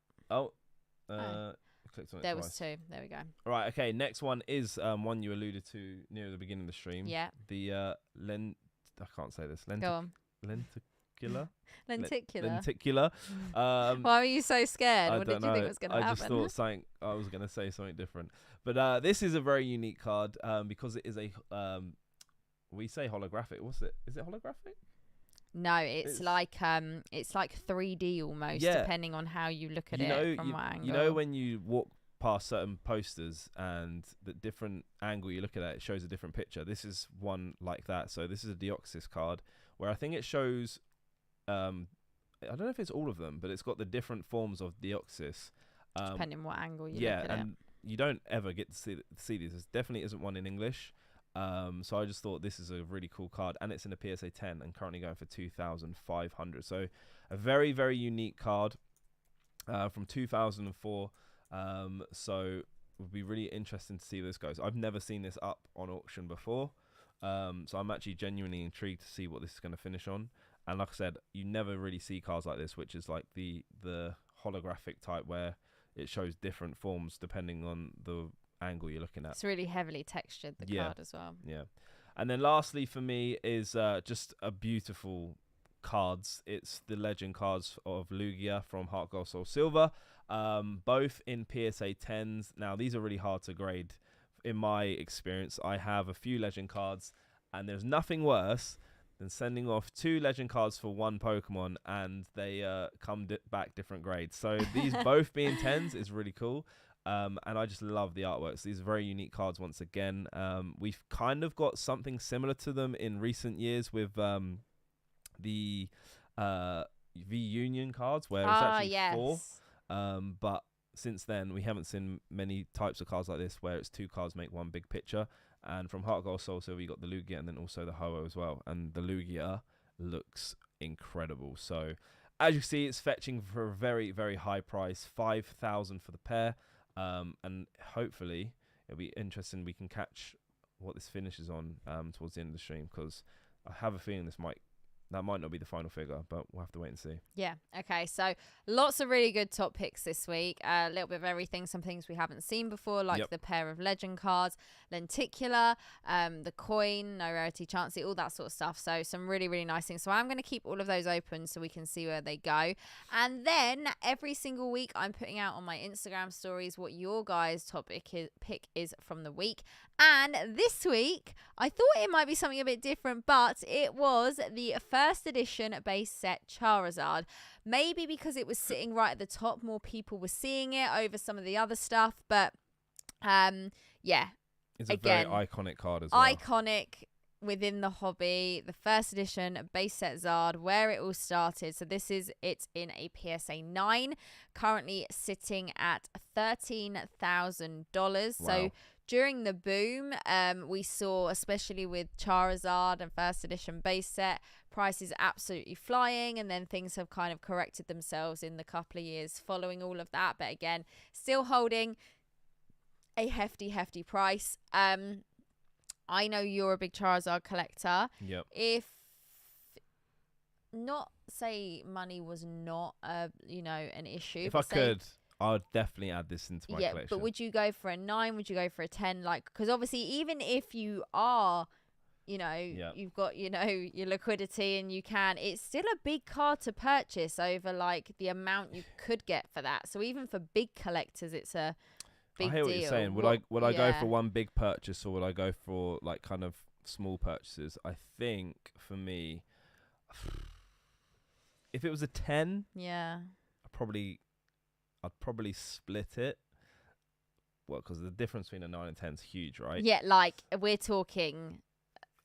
Clicked on it there twice. Was 2. There we go. Right, okay. Next one is one you alluded to near the beginning of the stream. Yeah. The I can't say this. Go on. Lenticular. Lenticular. Why were you so scared? What did you think was going to happen? I just thought I was going to say something different. But this is a very unique card because it is a we say holographic. What's it? Is it holographic? No, it's like 3D almost, depending on how you look at it from what angle. You know when you walk past certain posters and the different angle you look at it shows a different picture. This is one like that. So this is a Deoxys card where I think it shows I don't know if it's all of them, but it's got the different forms of Deoxys. Depending on what angle you look at it. Yeah, and you don't ever get to see these. There definitely isn't one in English. So I just thought this is a really cool card, and it's in a PSA 10 and currently going for 2,500. So a very, very unique card from 2004. So it would be really interesting to see where this goes. I've never seen this up on auction before. So I'm actually genuinely intrigued to see what this is going to finish on. And like I said, you never really see cards like this, which is like the holographic type where it shows different forms depending on the angle you're looking at. It's really heavily textured, the card as well. Yeah. And then lastly for me is just a beautiful cards. It's the legend cards of Lugia from Heart Gold Soul Silver, both in PSA 10s. Now these are really hard to grade in my experience. I have a few legend cards and there's nothing worse than sending off 2 legend cards for 1 Pokemon and they come back different grades. So these both being 10s is really cool. And I just love the artworks. These are very unique cards once again. We've kind of got something similar to them in recent years with the V-Union cards where it's actually 4. But since then, we haven't seen many types of cards like this where it's 2 cards make 1 big picture. And from Heart Gold Soul Silver, you got the Lugia and then also the Ho-Oh as well. And the Lugia looks incredible. So as you see, it's fetching for a very, very high price, 5,000 for the pair. And hopefully it'll be interesting. We can catch what this finishes on towards the end of the stream, because I have a feeling that might not be the final figure, but we'll have to wait and see. Yeah. Okay. So lots of really good top picks this week. A little bit of everything. Some things we haven't seen before, like the pair of legend cards, lenticular, the coin, no rarity chancey, all that sort of stuff. So some really, really nice things. So I'm going to keep all of those open so we can see where they go. And then every single week I'm putting out on my Instagram stories what your guys' top pick is from the week. And this week, I thought it might be something a bit different, but it was the first edition base set Charizard. Maybe because it was sitting right at the top, more people were seeing it over some of the other stuff. But yeah, it's a very iconic card as well. Iconic within the hobby. The first edition base set Zard, where it all started. So it's in a PSA 9, currently sitting at $13,000. Wow. So during the boom, we saw, especially with Charizard and first edition base set, prices absolutely flying, and then things have kind of corrected themselves in the couple of years following all of that. But again, still holding a hefty price. I know you're a big Charizard collector. Yep. If not, say money was not an issue. If I could, I would definitely add this into my collection. But would you go for a 9? Would you go for a 10? Like, because obviously, even if you are, you've got, your liquidity and you can, it's still a big card to purchase over like the amount you could get for that. So even for big collectors, it's a big deal. I hear what you're saying. Would I go for one big purchase, or would I go for like kind of small purchases. I think for me, if it was a 10, Yeah. I'd probably split it. Well, because the difference between a 9 and 10 is huge, right? Yeah, like we're talking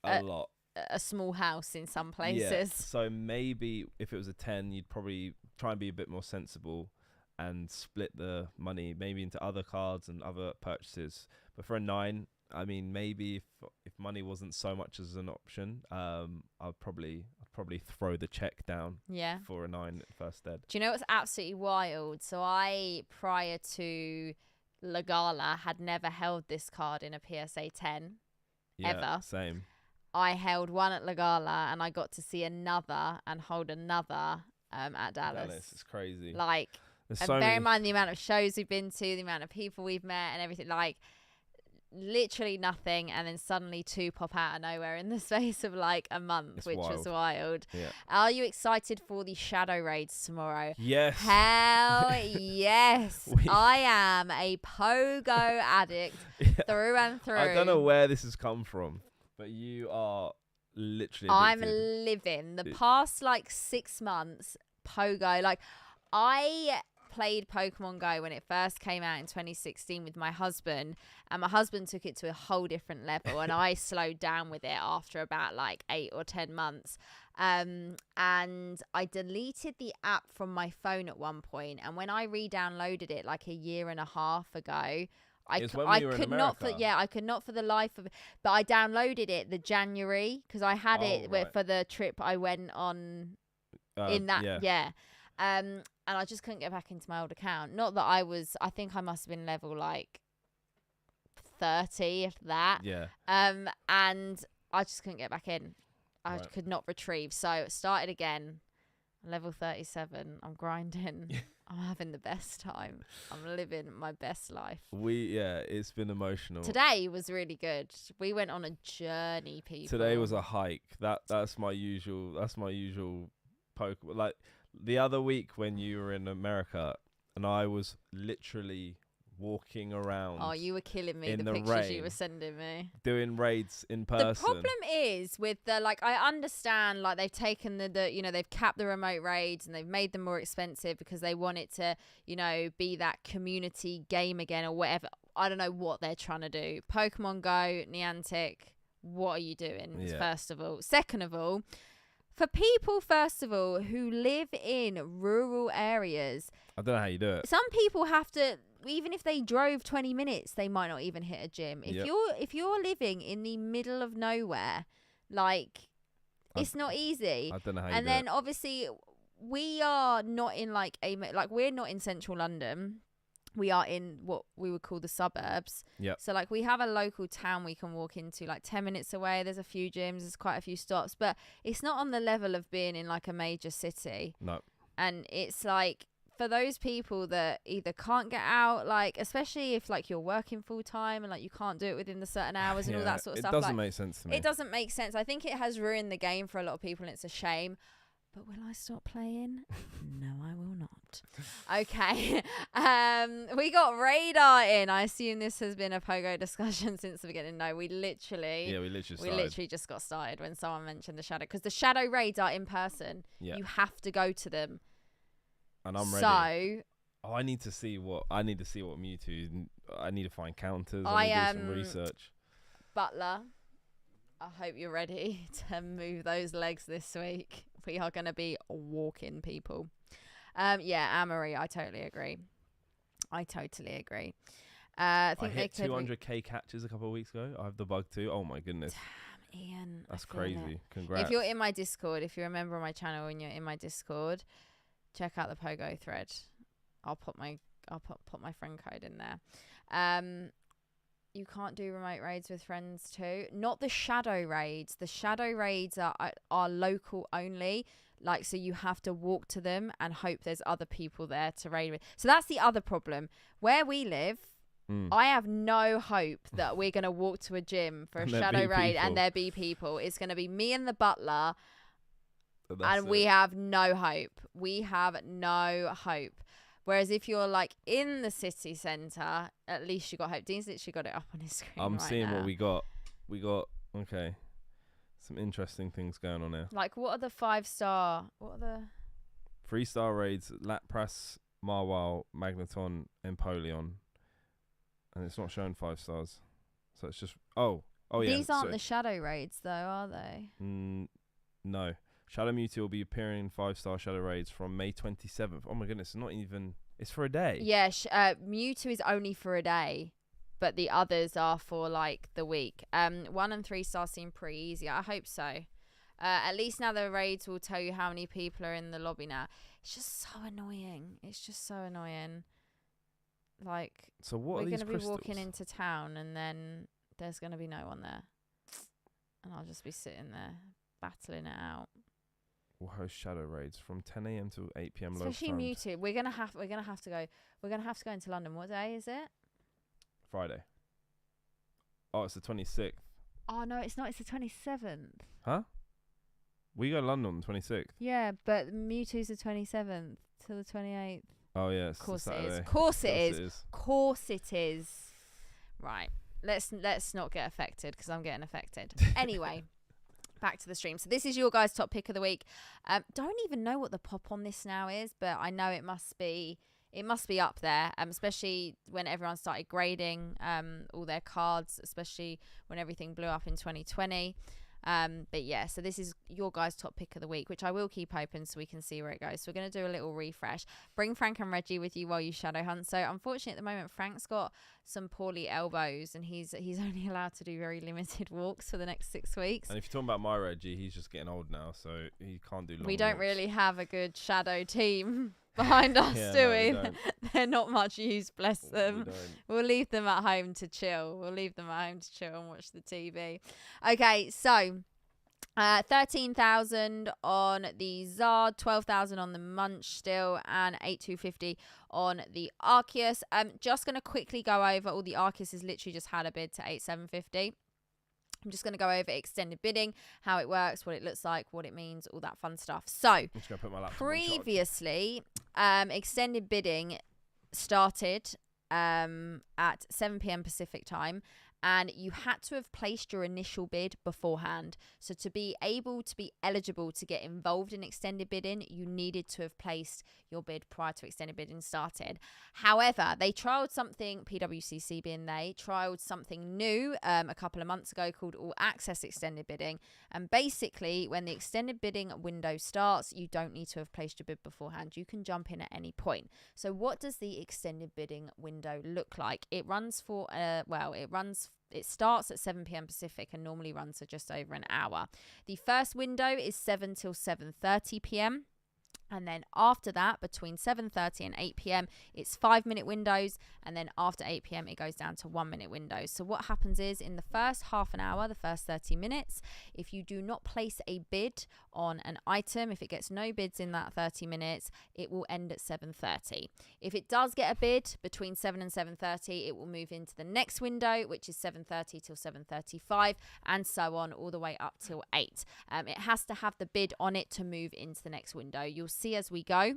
A lot. a small house in some Yeah. places. So maybe if it was a 10, you'd probably try and be a bit more sensible and split the money maybe into other cards and other purchases. But for a 9, I mean, maybe if money wasn't so much as an option, I'd probably throw the check down. Yeah. For a 9 first dead. Do you know what's absolutely wild? So I, prior to La Gala, had never held this card in a PSA 10 ever. Same. I held one at La Gala and I got to see another and hold another at Dallas. It's crazy. Like, There's and so bear many. in mind the amount of shows we've been to, the amount of people we've met and everything. Like, literally nothing, and then suddenly 2 pop out of nowhere in the space of like a month, which was wild. Yeah. Are you excited for the shadow raids tomorrow? Yes. Hell yes. I am a pogo addict through and through. I don't know where this has come from, but you are literally I'm addicted. living the past like 6 months pogo. Like, I played Pokemon Go when it first came out in 2016 with my husband, and my husband took it to a whole different level, and I slowed down with it after about like 8 or 10 months. And I deleted the app from my phone at one point, and when I re-downloaded it like a year and a half ago, I could not for the life of it, but I downloaded it the January because I had for the trip I went on in that and I just couldn't get back into my old account. Not that I think I must have been level like 30, if that. Yeah. And I just couldn't get back in. I could not retrieve. So it started again. Level 37. I'm grinding. I'm having the best time. I'm living my best life. It's been emotional. Today was really good. We went on a journey, people. Today was a hike. That's my usual poke. Like the other week when you were in America and I was literally walking around. Oh, you were killing me. In the pictures rain, you were sending me. doing raids in person. The problem is with the, like, I understand, like, they've taken they've capped the remote raids and they've made them more expensive because they want it to, be that community game again or whatever. I don't know what they're trying to do. Pokemon Go, Niantic, what are you doing, first of all? Second of all, for people, first of all, who live in rural areas, I don't know how you do it. some people have to, even if they drove 20 minutes, they might not even hit a gym. If you're living in the middle of nowhere, like, it's not easy. I don't know how you do it. And then obviously we are not in we're not in central London. We are in what we would call the suburbs. Yeah. So like we have a local town we can walk into like 10 minutes away. There's a few gyms, there's quite a few stops, but it's not on the level of being in like a major city. No. And it's like, for those people that either can't get out, like, especially if like you're working full time and like you can't do it within the certain hours and all that sort of stuff. It doesn't make sense to me. It doesn't make sense. I think it has ruined the game for a lot of people and it's a shame. But will I stop playing? No, I will not. Okay. We got radar in. I assume this has been a pogo discussion since the beginning. No, we literally just got started when someone mentioned the shadow, because the shadow raids are in person. Yeah. You have to go to them. And I'm ready. So I need to see what Mewtwo. I need to find counters. I need to do some research. Butler, I hope you're ready to move those legs this week. We are going to be walking people. Amory, I totally agree. I think hit 200k catches a couple of weeks ago. I have the bug too. Oh my goodness. Damn, Ian. That's crazy. Congrats. If you're in my Discord, if you're a member of my channel and you're in my Discord, check out the pogo thread. I'll put my friend code in there. You can't do remote raids with friends too. Not the shadow raids. The shadow raids are local only. Like, so you have to walk to them and hope there's other people there to raid with. So that's the other problem. Where we live, I have no hope that we're going to walk to a gym for a shadow raid and there be people. It's going to be me and the butler. We have no hope. Whereas if you're like in the city centre, at least you got hope. Dean's literally got it up on his screen. I'm seeing now. what we got. We got, okay. Some interesting things going on here. Like, what are the 5-star? What are the 3-star raids? Lapras, Marwal, Magneton, Empoleon. And it's not showing 5 stars. So it's just... Oh, yeah. These aren't the shadow raids, though, are they? No. Shadow Mewtwo will be appearing in 5-star shadow raids from May 27th. Oh my goodness, it's not even... It's for a day. Yeah, Mewtwo is only for a day, but the others are for, like, the week. 1 and 3 stars seem pretty easy. I hope so. At least now the raids will tell you how many people are in the lobby now. It's just so annoying. It's just so annoying. Like, so what we're going to be walking into town and then there's going to be no one there. And I'll just be sitting there battling it out. We'll host shadow raids from 10 a.m. to 8 p.m. Especially local time. Mewtwo. We're gonna have to go. We're gonna have to go into London. What day is it? Friday. Oh, it's the 26th. Oh no, it's not. It's the 27th. Huh? We go to London on the 26th. Yeah, but Mewtwo's the 27th to the 28th. Oh yes. Of course it is. Of course it is. Of course it is. Right. Let's not get affected because I'm getting affected. Anyway. Back to the stream. So this is your guys' top pick of the week. Don't even know what the pop on this now is, but I know it must be up there, especially when everyone started grading all their cards, especially when everything blew up in 2020. But yeah, so this is your guys' top pick of the week, which I will keep open so we can see where it goes. So we're going to do a little refresh. Bring Frank and Reggie with you while you shadow hunt. So unfortunately at the moment, Frank's got some poorly elbows and he's only allowed to do very limited walks for the next 6 weeks. And if you're talking about my Reggie, he's just getting old now, so he can't do long We don't walks. really have a good shadow team behind us, do we? No, They're not much use, bless them. We don't. We'll leave them at home to chill. And watch the TV. Okay, so 13,000 on the Zard, 12,000 on the Munch still, and 8,250 on the Arceus. Just going to quickly go over all the Arceus has literally just had a bid to 8,750. I'm just going to go over extended bidding, how it works, what it looks like, what it means, all that fun stuff. So, I'm just gonna put my laptop previously, extended bidding started at 7 p.m. Pacific time, and you had to have placed your initial bid beforehand. So to be able to be eligible to get involved in extended bidding, you needed to have placed your bid prior to extended bidding started. However, they trialed something, PWCC being they, trialed something new a couple of months ago called All Access Extended Bidding. And basically, when the extended bidding window starts, you don't need to have placed your bid beforehand. You can jump in at any point. So what does the extended bidding window look like? It runs for, it starts at 7 p.m. Pacific and normally runs for just over an hour. The first window is 7 till 7:30 p.m. And then after that, between 7:30 and 8 p.m, it's 5-minute windows. And then after 8 p.m, it goes down to 1-minute windows. So what happens is in the first half an hour, the first 30 minutes, if you do not place a bid on an item, if it gets no bids in that 30 minutes, it will end at 7:30. If it does get a bid between 7 and 7:30, it will move into the next window, which is 7:30 till 7:35, and so on all the way up till 8. It has to have the bid on it to move into the next window. You'll see as we go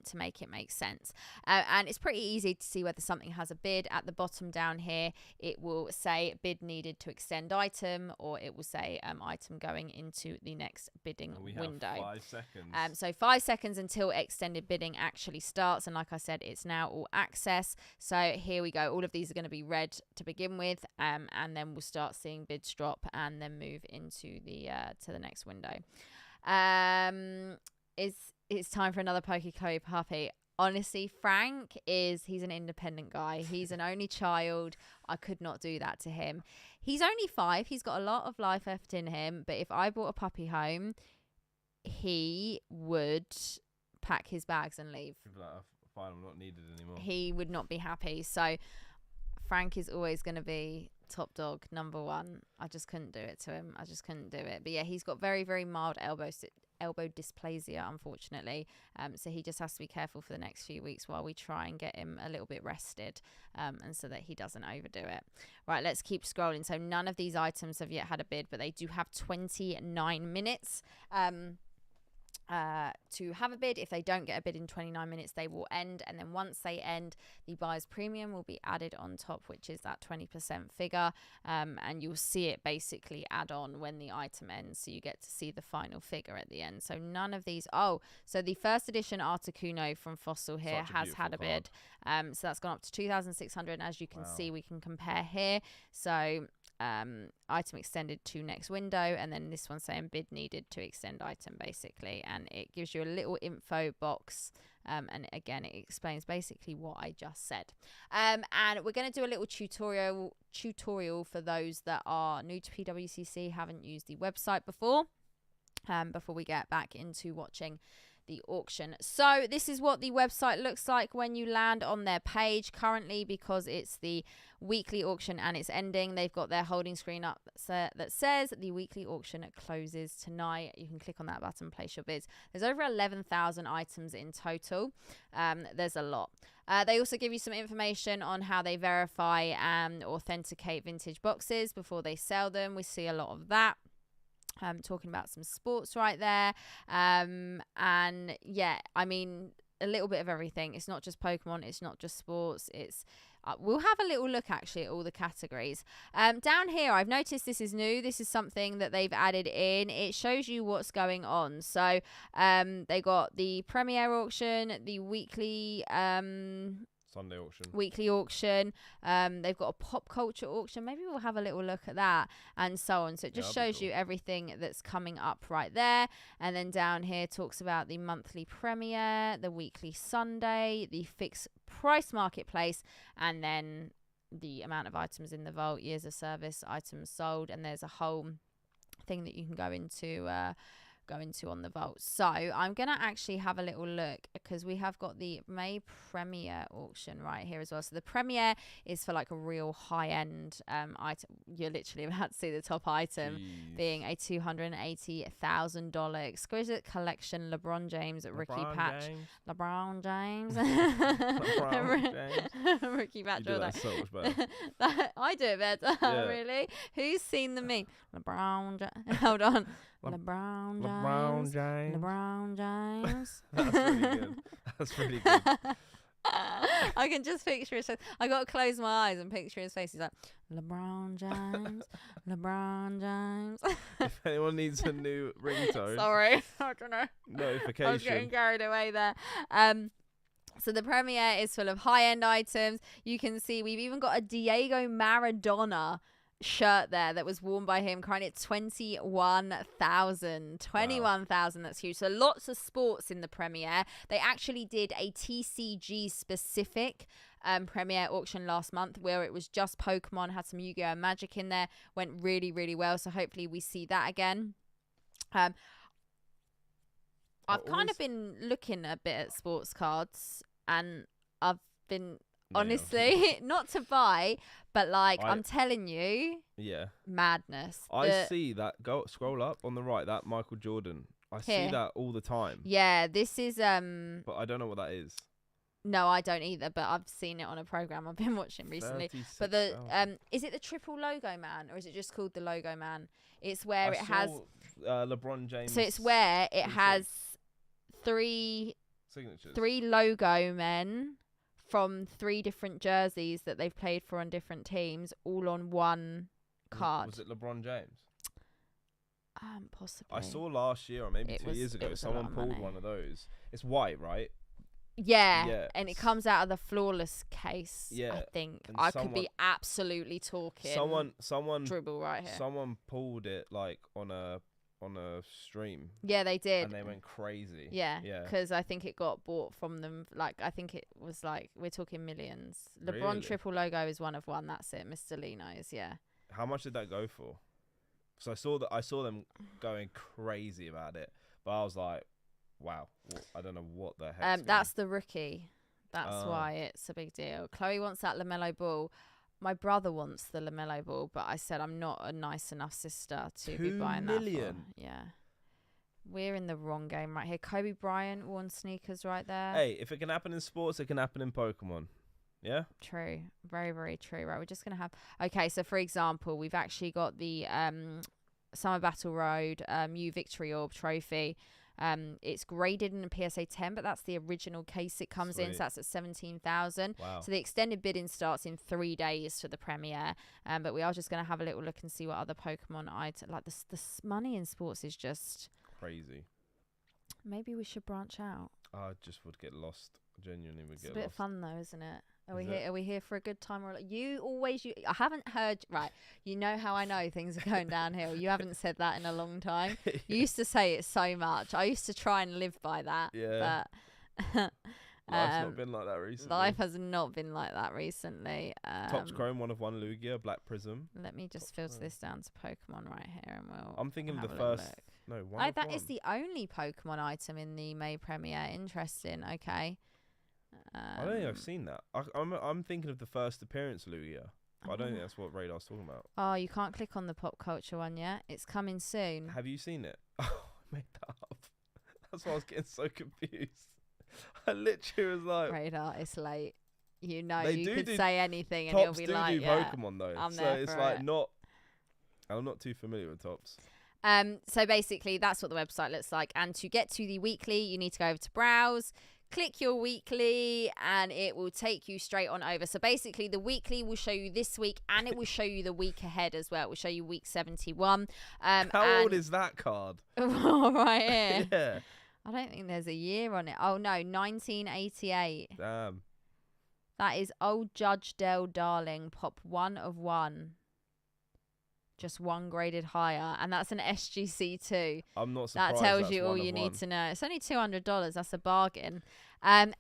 to make it make sense, and it's pretty easy to see whether something has a bid. At the bottom down here it will say bid needed to extend item, or it will say item going into the next bidding window. Have 5 seconds. So 5 seconds until extended bidding actually starts, and like I said, it's now all access. So here we go, all of these are going to be red to begin with, and then we'll start seeing bids drop and then move into the to the next window. It's time for another Pokechloe puppy. Honestly, Frank he's an independent guy. He's an only child. I could not do that to him. He's only 5. He's got a lot of life left in him. But if I brought a puppy home, he would pack his bags and leave. He'd be like, fine, I'm not needed anymore. He would not be happy. So Frank is always going to be top dog, number 1. I just couldn't do it to him. I just couldn't do it. But yeah, he's got very, very mild elbow dysplasia, unfortunately, so he just has to be careful for the next few weeks while we try and get him a little bit rested, and so that he doesn't overdo it. Right, let's keep scrolling. So none of these items have yet had a bid, but they do have 29 minutes to have a bid. If they don't get a bid in 29 minutes, they will end. And then once they end, the buyer's premium will be added on top, which is that 20% figure. And you'll see it basically add on when the item ends. So you get to see the final figure at the end. So none of these. Oh, so the first edition Articuno from Fossil here has had a bid. So that's gone up to 2,600. And as you can see, we can compare here. So item extended to next window, and then this one saying bid needed to extend item, basically, and it gives you a little info box, and again it explains basically what I just said. And we're going to do a little tutorial for those that are new to PWCC, haven't used the website before we get back into watching the auction. So this is what the website looks like when you land on their page. Currently, because it's the weekly auction and it's ending, they've got their holding screen up that says the weekly auction closes tonight. You can click on that button, place your bids. There's over 11,000 items in total. There's a lot. They also give you some information on how they verify and authenticate vintage boxes before they sell them. We see a lot of that. Talking about some sports right there. And yeah, I mean, a little bit of everything. It's not just Pokemon, it's not just sports, it's we'll have a little look actually at all the categories. Down here, I've noticed this is new. This is something that they've added in. It shows you what's going on. So they got the Premier auction, the weekly Sunday auction, weekly auction. They've got a pop culture auction. Maybe we'll have a little look at that, and so on. So it just shows you everything that's coming up right there. And then down here talks about the monthly premiere, the weekly Sunday, the fixed price marketplace, and then the amount of items in the vault, years of service, items sold, and there's a whole thing that you can go into on the vault. So I'm gonna actually have a little look, because we have got the May Premier auction right here as well. So the Premier is for like a real high-end item. You're literally about to see the top item being a $280,000 exquisite collection LeBron James Ricky Patch. LeBron James. Ricky Patch. You do that so much better. I do it better. Yeah. Really? Who's seen the meme? Hold on. LeBron James. LeBron James. That's really good. That's really good. I can just picture his face. I got to close my eyes and picture his face. He's like, LeBron James. LeBron James. If anyone needs a new ringtone. Sorry. I don't know. Notification. I was getting carried away there. So the Premier is full of high-end items. You can see we've even got a Diego Maradona shirt there that was worn by him, currently at 21,000. 21,000, that's huge. So lots of sports in the Premier. They actually did a TCG specific Premier auction last month where it was just Pokemon, had some Yu-Gi-Oh! And Magic in there, went really, really well. So hopefully we see that again. I've kind of been looking a bit at sports cards, and I've been honestly not to buy, but like I'm telling you, madness. I see that. Scroll up on the right, that Michael Jordan. I see that all the time. Yeah, this is but I don't know what that is. No, I don't either, but I've seen it on a program I've been watching recently. But the is it the triple logo man, or is it just called the logo man? It's where it has LeBron James. So it's where it has three signatures, 3 logo men from 3 different jerseys that they've played for on different teams, all on one card. Was it LeBron James? Possibly. I saw last year, or maybe 2 years ago, someone pulled one of those. It's white, right? Yeah, and it comes out of the flawless case. Yeah, I think I could be absolutely talking. Someone dribble right here. Someone pulled it like on a stream. Yeah, they did, and they went crazy. Yeah, because I think it got bought from them. Like I think it was like we're talking millions. LeBron triple logo is one of one. That's it. Mr. Lee knows. Yeah. How much did that go for? So I saw them going crazy about it, but I was like, wow, I don't know what the heck. That's the rookie. That's why it's a big deal. Chloe wants that LaMelo Ball. My brother wants the LaMelo Ball, but I said I'm not a nice enough sister to be buying that. 2 million. Yeah. We're in the wrong game right here. Kobe Bryant worn sneakers right there. Hey, if it can happen in sports, it can happen in Pokemon. Yeah? True. Very, very true. Right, we're just going to have... Okay, so for example, we've actually got the Summer Battle Road U Victory Orb trophy. It's graded in a PSA 10, but that's the original case it comes in. So that's at 17,000. Wow. So the extended bidding starts in 3 days for the premiere. But we are just going to have a little look and see what other Pokemon items. Like the money in sports is just crazy. Maybe we should branch out. I just would get lost. Genuinely would get lost. It's a bit of fun though, isn't it? Is Are we here for a good time? Or I haven't heard. Right, you know how I know things are going downhill. You haven't said that in a long time. You used to say it so much. I used to try and live by that. Yeah. But Life's not been like that recently. Life has not been like that recently. Topps Chrome, 1 of 1 Lugia, Black Prism. Let me just filter this down to Pokemon right here, and we'll. I'm thinking have the a little first. look. No, one. That is the only Pokemon item in the May premiere. Interesting. Okay. I don't think I've seen that. I'm thinking of the first appearance Lugia. I don't think that's what Radar's talking about. Oh, you can't click on the pop culture one yet. It's coming soon. Have you seen it? Oh, I made that up. That's why I was getting so confused. I literally was like, Radar, it's late. You know, They you do could do- say anything and Topps it'll be do like, do yeah. Pokemon though, I'm so there it's for like it. not. I'm not too familiar with Topps. So basically, that's what the website looks like. And to get to the weekly, you need to go over to browse, click your weekly, and it will take you straight on over. So basically, the weekly will show you this week, and it will show you the week ahead as well. It will show you week 71. How old is that card? Right here. Yeah. I don't think there's a year on it. Oh no, 1988. Damn. That is Old Judge Dale Darling, pop 1 of 1. Just 1 graded higher, and that's an SGC too. I'm not surprised. That tells that's you all 1 of you 1. need to know. It's only $200. That's a bargain. And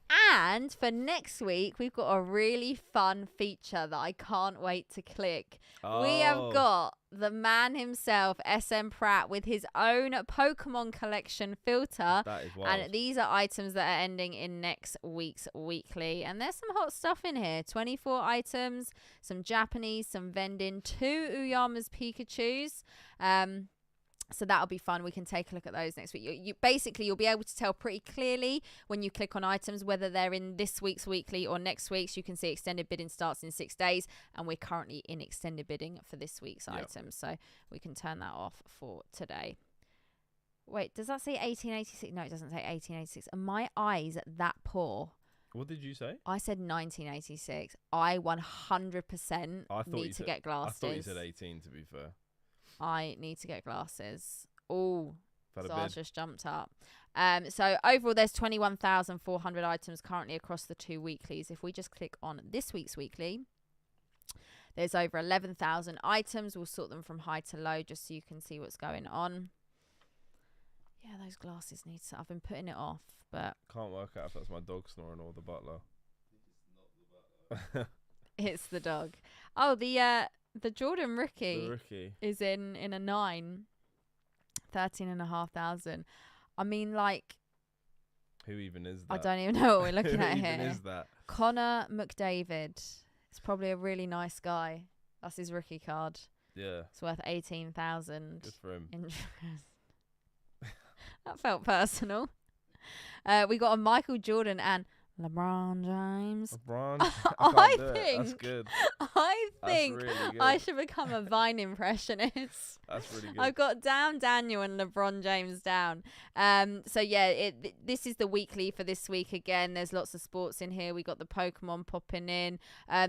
for next week, we've got a really fun feature that I can't wait to click. We have got the man himself, SM Pratt, with his own Pokemon collection filter. That is wild. And these are items that are ending in next week's weekly. And there's some hot stuff in here. 24 items, some Japanese, some vending, 2 Uyama's Pikachus. So that'll be fun. We can take a look at those next week. You'll be able to tell pretty clearly when you click on items whether they're in this week's weekly or next week's. You can see extended bidding starts in 6 days, and we're currently in extended bidding for this week's items. So we can turn that off for today. Wait, does that say 1886? No, it doesn't say 1886. Are my eyes that poor? What did you say? I said 1986. I 100% need to get glasses. I thought you said 18, to be fair. I need to get glasses. Oh, Had a so I bid. just jumped up. So overall, there's 21,400 items currently across the 2 weeklies. If we just click on this week's weekly, there's over 11,000 items. We'll sort them from high to low just so you can see what's going on. Yeah, those glasses need to. I've been putting it off, but Can't work out if that's my dog snoring or the butler. it's the dog. Oh, the Jordan rookie. The rookie. Is in a 9, 13,500. I mean, like, Who even is that? I don't even know what we're looking Who at even here. is that? Connor McDavid. It's probably a really nice guy. That's his rookie card. Yeah. It's worth 18,000 Good for him. interest. That felt personal. We got a Michael Jordan and LeBron James. LeBron. I can't do it. That's think- good. I That's think really good. I should become a Vine impressionist. That's really good. I've got down Daniel and LeBron James down. So yeah, this is the weekly for this week again. There's lots of sports in here. We got the Pokemon popping in.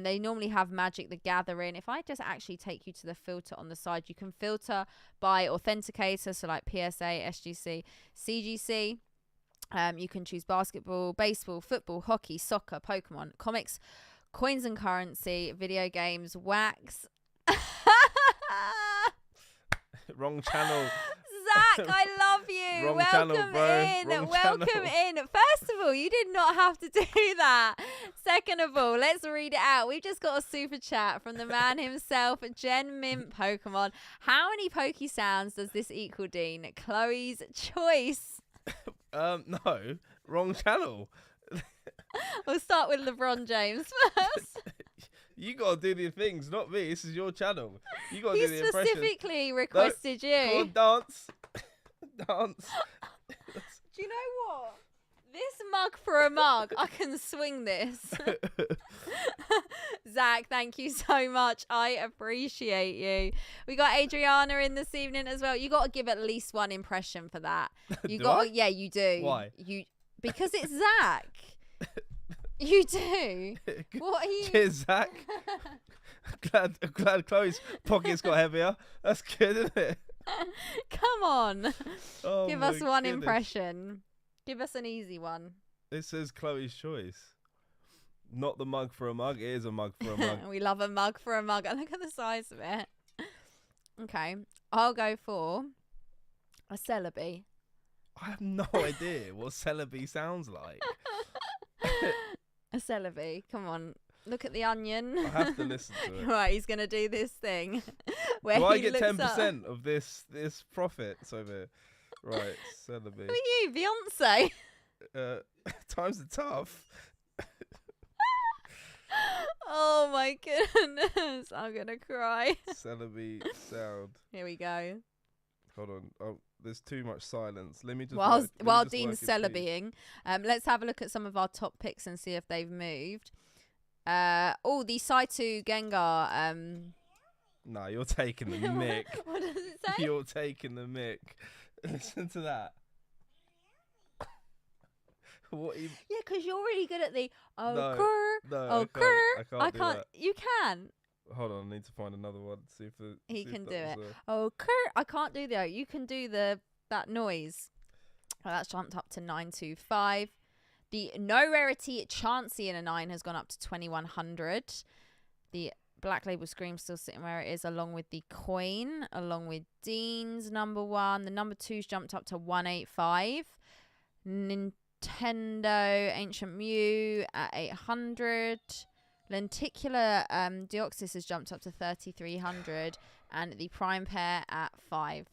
They normally have Magic the Gathering. If I just actually take you to the filter on the side, you can filter by authenticator, so like PSA, SGC, CGC. You can choose basketball, baseball, football, hockey, soccer, Pokemon, comics, coins and currency, video games, wax. Wrong channel. Zach, I love you. Wrong Welcome channel, bro. in. Wrong Welcome channel. in. First of all, you did not have to do that. Second of all, let's read it out. We've just got a super chat from the man himself, Jen Mint Pokemon. How many Poke sounds does this equal, Dean? Chloe's choice. No. Wrong channel. We'll start with LeBron James first. You gotta do the things, not me. This is your channel. You gotta He do the impressions. specifically requested Come you. on, dance. Dance. Do you know what? This mug for a mug. I can swing this. Zach, thank you so much. I appreciate you. We got Adriana in this evening as well. You got to give at least one impression for that. You got, yeah, you do. Why? Because it's Zach. You do. What are you? Cheers, Zach. I'm glad Chloe's pockets got heavier. That's good, isn't it? Come on. Oh, Give us one goodness. impression. Give us an easy one. This says Chloe's choice. Not the mug for a mug. It is a mug for a mug. We love a mug for a mug. And look at the size of it. Okay. I'll go for a Celebi. I have no idea what Celebi sounds like. A Celebi. Come on. Look at the onion. I have to listen to it. Right, he's going to do this thing. Where Do I he get looks 10% of this profits over here? Right, Celebi. Who are you, Beyonce? Times are tough. Oh my goodness. I'm going to cry. Celebi sound. Here we go. Hold on. Oh, there's too much silence. Let me just. While Dean's Celebiing, let's have a look at some of our top picks and see if they've moved. The Saitu Gengar. Nah, you're taking the mick. What does it say? You're taking the mick. Listen to that. What? Yeah, because you're really good at the No, I can't do that. You can. Hold on, I need to find another one. See if He can do it. was I can't do the. You can do that noise. Well, that's jumped up to 925. The no rarity Chansey in a 9 has gone up to 2100. The Black Label Scream still sitting where it is, along with the coin, along with Dean's number 1. The number 2's jumped up to 185. Nintendo Ancient Mew at 800. Lenticular Deoxys has jumped up to 3,300, and the Prime Pair at 5.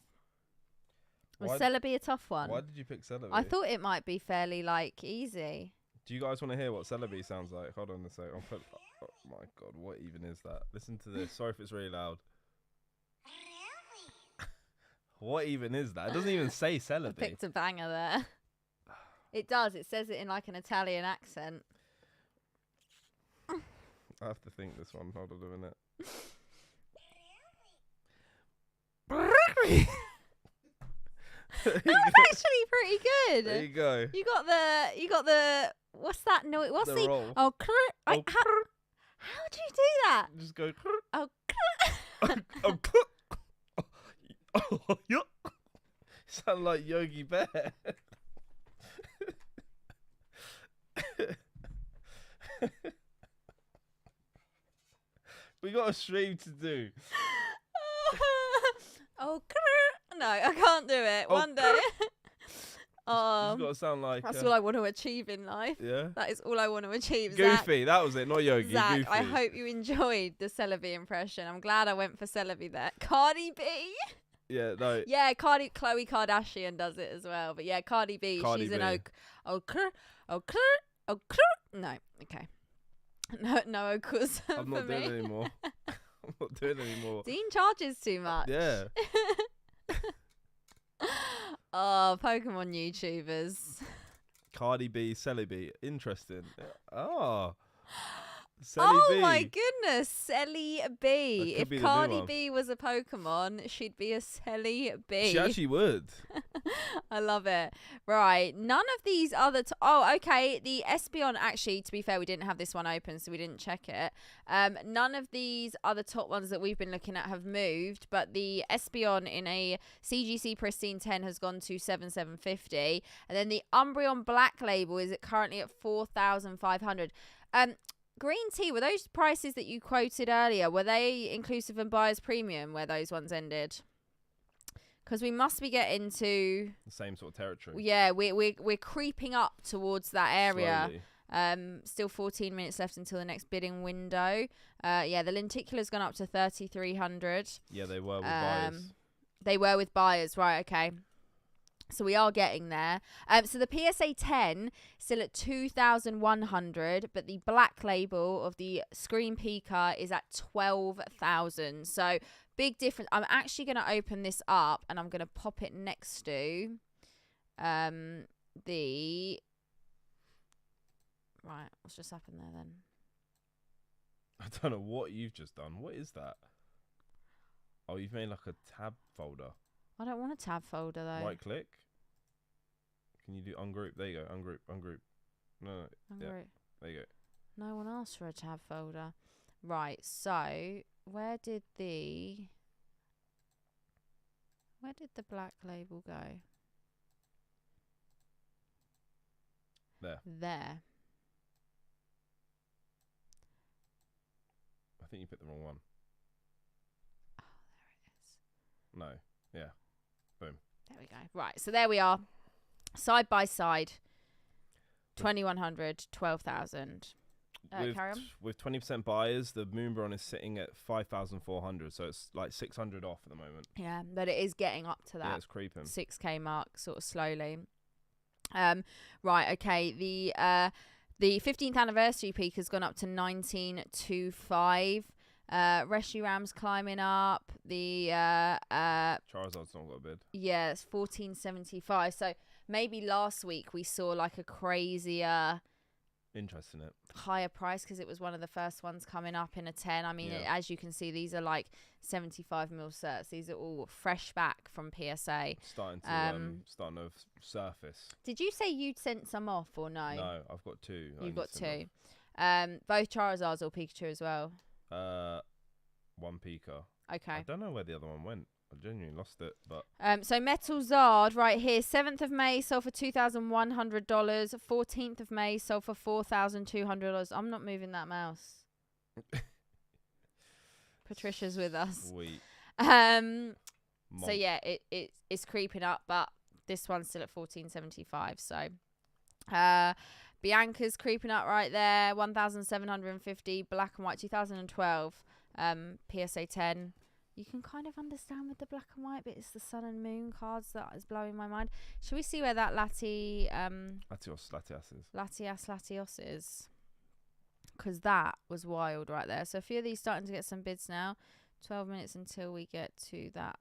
Was Celebi a tough one? Why did you pick Celebi? I thought it might be fairly easy. Do you guys want to hear what Celebi sounds like? Hold on a sec. I'll put. Oh my god, what even is that? Listen to this. Sorry if it's really loud. What even is that? It doesn't even say Celebi. I picked a banger there. It does. It says it in like an Italian accent. I have to think this one. Hold on a minute. That was actually pretty good. There you go. You got the what's that noise? What's the roll. Oh, how do you do that? Just go. Oh, Oh, yeah. Sound like Yogi Bear. We got a stream to do. Oh, no, I can't do it. Oh, One day. It's got to sound like. That's all I want to achieve in life. Yeah. That is all I want to achieve. Goofy, that was it, not Yogi. Zach, Goofy. I hope you enjoyed the Celebi impression. I'm glad I went for Celebi there. Cardi B. Yeah, no. Yeah, Khloe Kardashian does it as well. But yeah, Cardi B, she's an no, okay. No Okus I'm not doing it anymore. I'm not doing it anymore. Dean charges too much. Yeah. Oh, Pokemon YouTubers. Cardi B, Celebi. Interesting. Oh. Oh my goodness, Selly B. If be the new Cardi one. B was a Pokemon, she'd be a Selly B. She actually would. I love it. Right, none of these other. Oh, okay. The Espeon. Actually, to be fair, we didn't have this one open, so we didn't check it. None of these other top ones that we've been looking at have moved, but the Espeon in a CGC Pristine 10 has gone to 7,750, and then the Umbreon Black Label is currently at 4,500. Green tea, were those prices that you quoted earlier, were they inclusive and buyer's premium where those ones ended? Because we must be getting to the same sort of territory. Yeah, we're creeping up towards that area. Slowly. Still 14 minutes left until the next bidding window. Yeah, the Lenticular's gone up to 3,300. Yeah, they were with buyers. They were with buyers, right? Okay. So we are getting there. So the PSA 10 still at 2,100, but the Black Label of the Screen Peaker is at 12,000. So big difference. I'm actually going to open this up and I'm going to pop it next to the Right, what's just happened there then? I don't know what you've just done. What is that? Oh, you've made like a tab folder. I don't want a tab folder though. Right click. Can you do ungroup? There you go. Ungroup. No. Yeah. There you go. No one asked for a tab folder. Right, so where did the black label go? There. I think you picked the wrong one. Oh, there it is. No. Yeah. Boom. There we go. Right, so there we are. Side by side. 2,100, 12,000. Carry on. With 20% buyers, the Moonbron is sitting at 5,400, so it's like 600 off at the moment. Yeah, but it is getting up to that. Yeah, it's creeping. 6K mark, sort of slowly. Right, okay. The 15th anniversary peak has gone up to 1925. Reshiram's climbing up. The Charizard's not got a bid. Yeah, it's 1475. So maybe last week we saw like a crazier. Interesting it. Higher price because it was one of the first ones coming up in a 10. I mean, as you can see, these are like 75mm certs. These are all fresh back from PSA. Starting to surface. Did you say you'd sent some off or no? No, I've got two. You've got two. Both Charizards or Pikachu as well? One Pika. Okay. I don't know where the other one went. I genuinely lost it, but so Metal Zard right here, 7th of May sold for $2,100. 14th of May sold for $4,200. I'm not moving that mouse. Patricia's with us. Sweet. So yeah, it's creeping up, but this one's still at 1475. So Bianca's creeping up right there, 1,750. Black and white 2012. PSA 10. You can kind of understand with the black and white, but it's the sun and moon cards that is blowing my mind. Should we see where that Latios is? Because that was wild right there. So a few of these starting to get some bids now. 12 minutes until we get to that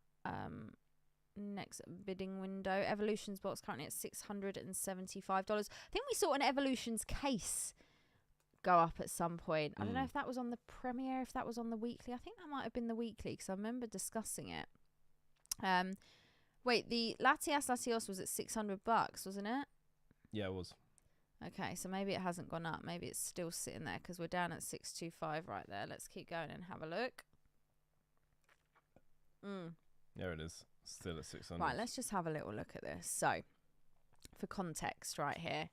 next bidding window. Evolutions box currently at $675. I think we saw an Evolutions case go up at some point. I don't know if that was on the premiere, if that was on the weekly. I think that might have been the weekly because I remember discussing it. Wait, the Latios was at $600, wasn't it? Yeah, it was. Okay, so maybe it hasn't gone up. Maybe it's still sitting there because we're down at 625 right there. Let's keep going and have a look. There it is. Still at 600. Right, let's just have a little look at this. So, for context right here.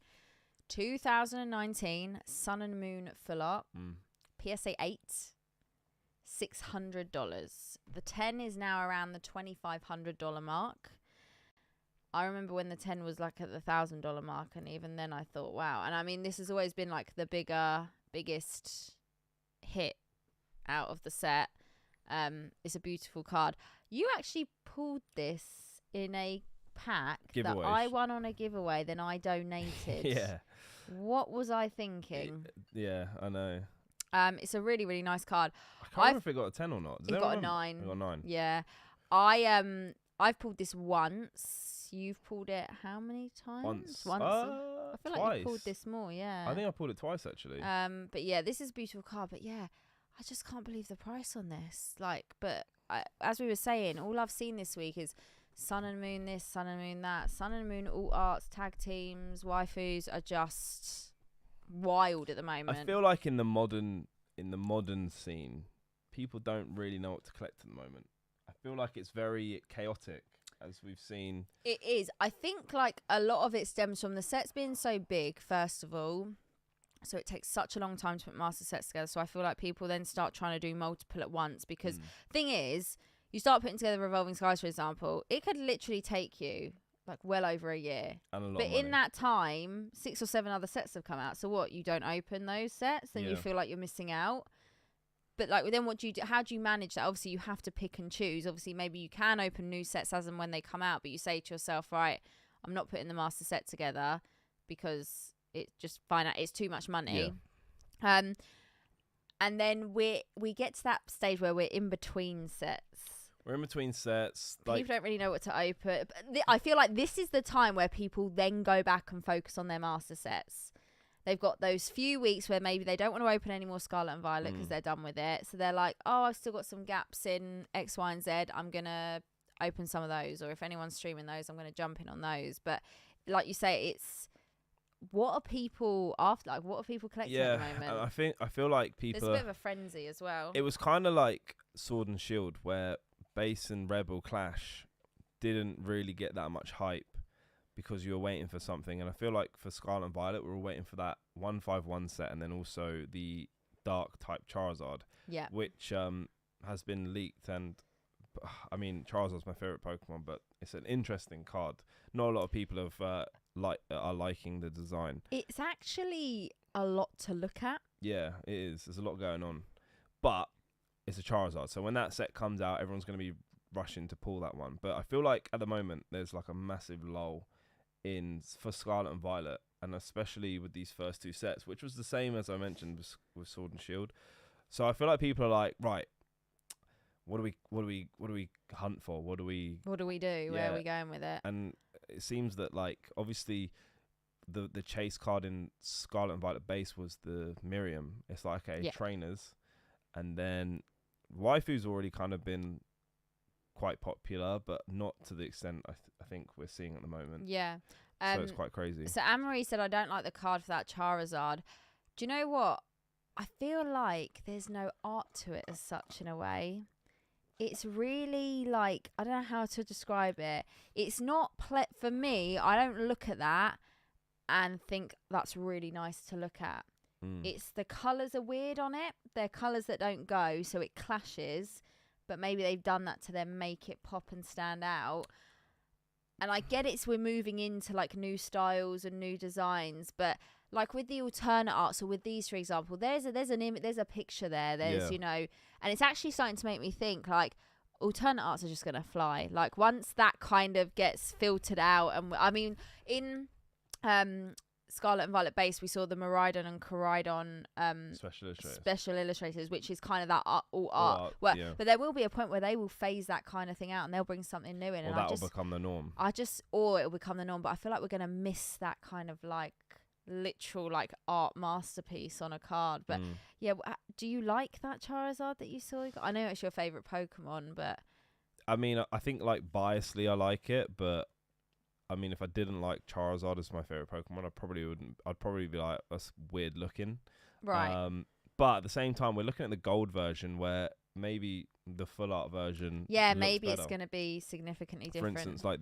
2019 Sun and Moon full art. PSA 8. $600. The 10 is now around the $2,500 mark. I remember when the 10 was like at the $1,000 mark, and even then I thought, wow. And I mean, this has always been like the biggest hit out of the set. It's a beautiful card. You actually pulled this in a pack that I won on a giveaway, then I donated. Yeah. What was I thinking? Yeah, I know. It's a really, really nice card. I can't remember if it got a 10 or not. It got a 9. It got a 9. Yeah. I've pulled this once. You've pulled it how many times? Once. I feel twice. like you pulled this more, yeah. I think I pulled it twice actually. But yeah, this is a beautiful card. But yeah, I just can't believe the price on this. As we were saying, all I've seen this week is Sun and Moon this, Sun and Moon that. Sun and Moon alt arts, tag teams, waifus are just wild at the moment. I feel like in the modern scene, people don't really know what to collect at the moment. I feel like it's very chaotic, as we've seen. It is. I think like a lot of it stems from the sets being so big, first of all. So it takes such a long time to put master sets together. So I feel like people then start trying to do multiple at once, because thing is, you start putting together Revolving Skies, for example, it could literally take you like well over a year. And a lot but of money. in that time, 6 or 7 other sets have come out. So what? You don't open those sets, then you feel like you're missing out. But like, then what do you do? How do you manage that? Obviously, you have to pick and choose. Obviously, maybe you can open new sets as and when they come out, but you say to yourself, right, I'm not putting the master set together because it just find out it's too much money. Yeah. And then we get to that stage where we're in between sets. We're in between sets. People don't really know what to open. I feel like this is the time where people then go back and focus on their master sets. they've got those few weeks where maybe they don't want to open any more Scarlet and Violet because they're done with it. So they're like, oh, I've still got some gaps in X, Y, and Z. I'm going to open some of those. Or if anyone's streaming those, I'm going to jump in on those. But like you say, it's what are people after? Like, what are people collecting at the moment? I feel like people. There's a bit of a frenzy as well. It was kind of like Sword and Shield, where Base and Rebel Clash didn't really get that much hype because you were waiting for something. And I feel like for Scarlet and Violet, we were waiting for that 151 set, and then also the Dark type Charizard, which has been leaked. And I mean, Charizard's my favorite Pokemon, but it's an interesting card. Not a lot of people have are liking the design. It's actually a lot to look at. Yeah, it is. There's a lot going on, but it's a Charizard. So when that set comes out, everyone's going to be rushing to pull that one. But I feel like at the moment there's like a massive lull for Scarlet and Violet, and especially with these first two sets, which was the same as I mentioned with Sword and Shield. So I feel like people are like, right, what do we hunt for? What do we do? Yeah. Where are we going with it? And it seems that, like, obviously the chase card in Scarlet and Violet base was the Miriam. It's like trainers, and then Waifu's already kind of been quite popular, but not to the extent I think we're seeing at the moment. Yeah. So it's quite crazy. So Anne-Marie said, I don't like the card for that Charizard. Do you know what? I feel like there's no art to it as such in a way. It's really like, I don't know how to describe it. It's not, for me, I don't look at that and think that's really nice to look at. It's the colours are weird on it. They're colours that don't go, so it clashes. But maybe they've done that to then make it pop and stand out. And I get we're moving into like new styles and new designs, but like with the alternate art, so with these, for example, there's a picture there. There's you know, and it's actually starting to make me think like alternate arts are just gonna fly. Like once that kind of gets filtered out, and I mean in Scarlet and Violet base, we saw the Miraidon and Coridon special illustrators, which is kind of that all art. But there will be a point where they will phase that kind of thing out and they'll bring something new in. Or that will become the norm. Or it will become the norm. But I feel like we're going to miss that kind of like literal like art masterpiece on a card. But do you like that Charizard that you saw? I know it's your favourite Pokemon, but... I mean, I think like biasly I like it, but... I mean, if I didn't like Charizard as my favorite Pokemon, I'd probably be like, that's weird looking. Right. But at the same time, we're looking at the gold version where maybe the full art version. Yeah, maybe it's going to be significantly different. For instance, like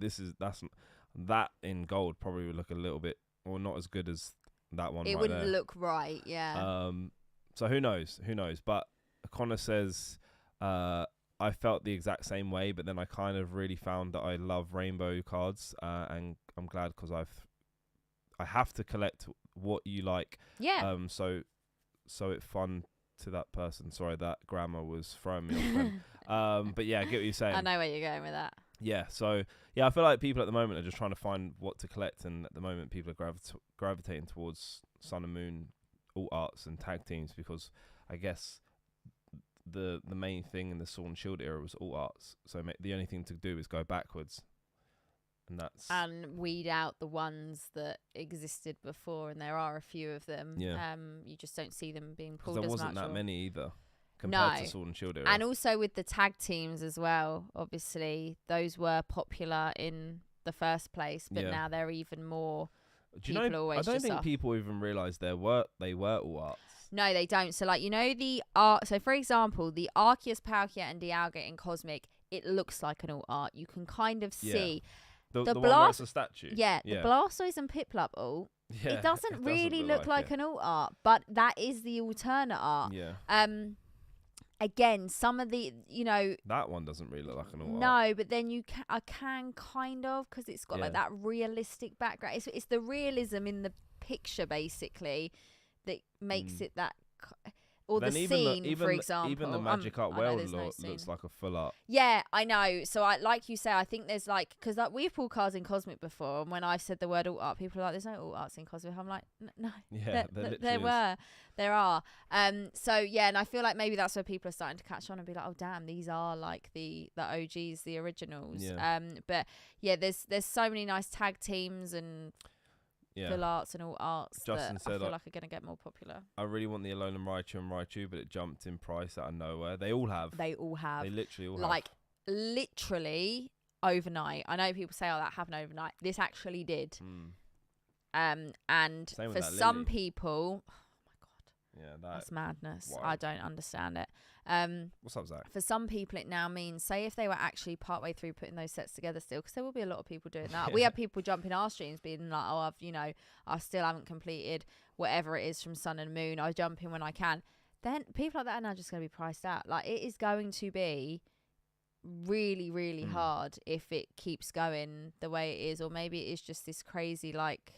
that in gold probably would look a little bit, or not as good as that one. It wouldn't look right. Yeah. So who knows? But Connor says, I felt the exact same way, but then I kind of really found that I love rainbow cards, and I'm glad because I have to collect what you like. Yeah. So it's fun to that person. Sorry, that grammar was throwing me off. But yeah, I get what you're saying. I know where you're going with that. Yeah. So yeah, I feel like people at the moment are just trying to find what to collect, and at the moment people are gravitating towards Sun and Moon, alt arts, and tag teams because I guess. The main thing in the Sword and Shield era was alt arts, so the only thing to do is go backwards, and weed out the ones that existed before, and there are a few of them. Yeah. You just don't see them being pulled. There as wasn't much that many either compared to Sword and Shield era, and also with the tag teams as well. Obviously, those were popular in the first place, but now they're even more. Do you know? I don't think people even realise they were alt arts. No, they don't. So, like, you know, the art. So, for example, the Arceus, Palkia, and Dialga in Cosmic, it looks like an alt art. You can kind of see the one where it's a statue. Yeah, the Blastoise and Piplup alt. Yeah, it doesn't really look like an alt art, but that is the alternate art. Yeah. Again, some of the, you know, that one doesn't really look like an alt art. No, but then I can kind of, because it's got like that realistic background. It's the realism in the picture basically that makes it that, or then the scene, for example. Even the Magic Art world looks like a full art. Yeah, I know. So, like you say, I think there's like, because we've pulled cards in Cosmic before, and when I've said the word alt art, people are like, "There's no alt arts in Cosmic." I'm like, "No, yeah, there are." So yeah, and I feel like maybe that's where people are starting to catch on and be like, "Oh, damn, these are like the OGs, the originals." Yeah. But yeah, there's so many nice tag teams and. full arts and all arts Justin that said, I feel like are going to get more popular. I really want the Alolan Raichu and Raichu, but it jumped in price out of nowhere. They all have. They all have. They literally all like, literally overnight. I know people say, oh, that happened overnight. This actually did. And Same for with that some Lily. people, oh my God, Yeah, that's madness. wild. I don't understand it. What's up, Zach? For some people, it now means, say, if they were actually partway through putting those sets together still, because there will be a lot of people doing that. We have people jumping our streams being like, oh, I still haven't completed whatever it is from Sun and Moon. I jump in when I can. Then people like that are now just going to be priced out. Like, it is going to be really, really hard if it keeps going the way it is, or maybe it is just this crazy, like,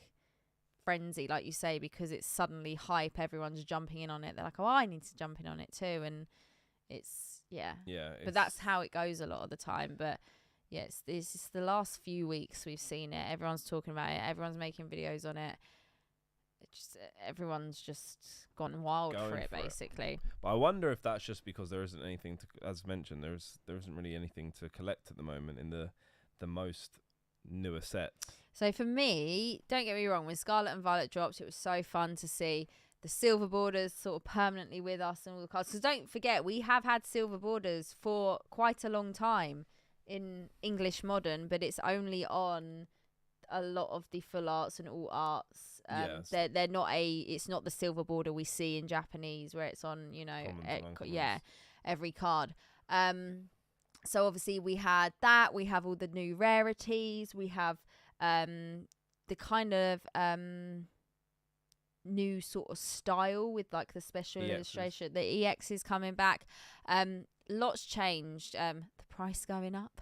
frenzy, like you say, because it's suddenly hype. Everyone's jumping in on it. They're like, oh, I need to jump in on it too. And it's but that's how it goes a lot of the time. But yes, this is the last few weeks we've seen it. Everyone's talking about it. Everyone's making videos on it. Everyone's just gone wild for it, basically. But I wonder if that's just because there isn't anything to, as mentioned, there isn't really anything to collect at the moment in the most newer sets. So for me, don't get me wrong, when Scarlet and Violet dropped, it was so fun to see the silver borders sort of permanently with us and all the cards. Because don't forget, we have had silver borders for quite a long time in English Modern, but it's only on a lot of the full arts and all arts. They're not it's not the silver border we see in Japanese where it's on, every card. So obviously we had that. We have all the new rarities. We have the kind of new sort of style with like the special illustration. The EX is coming back. Lots changed. The price going up.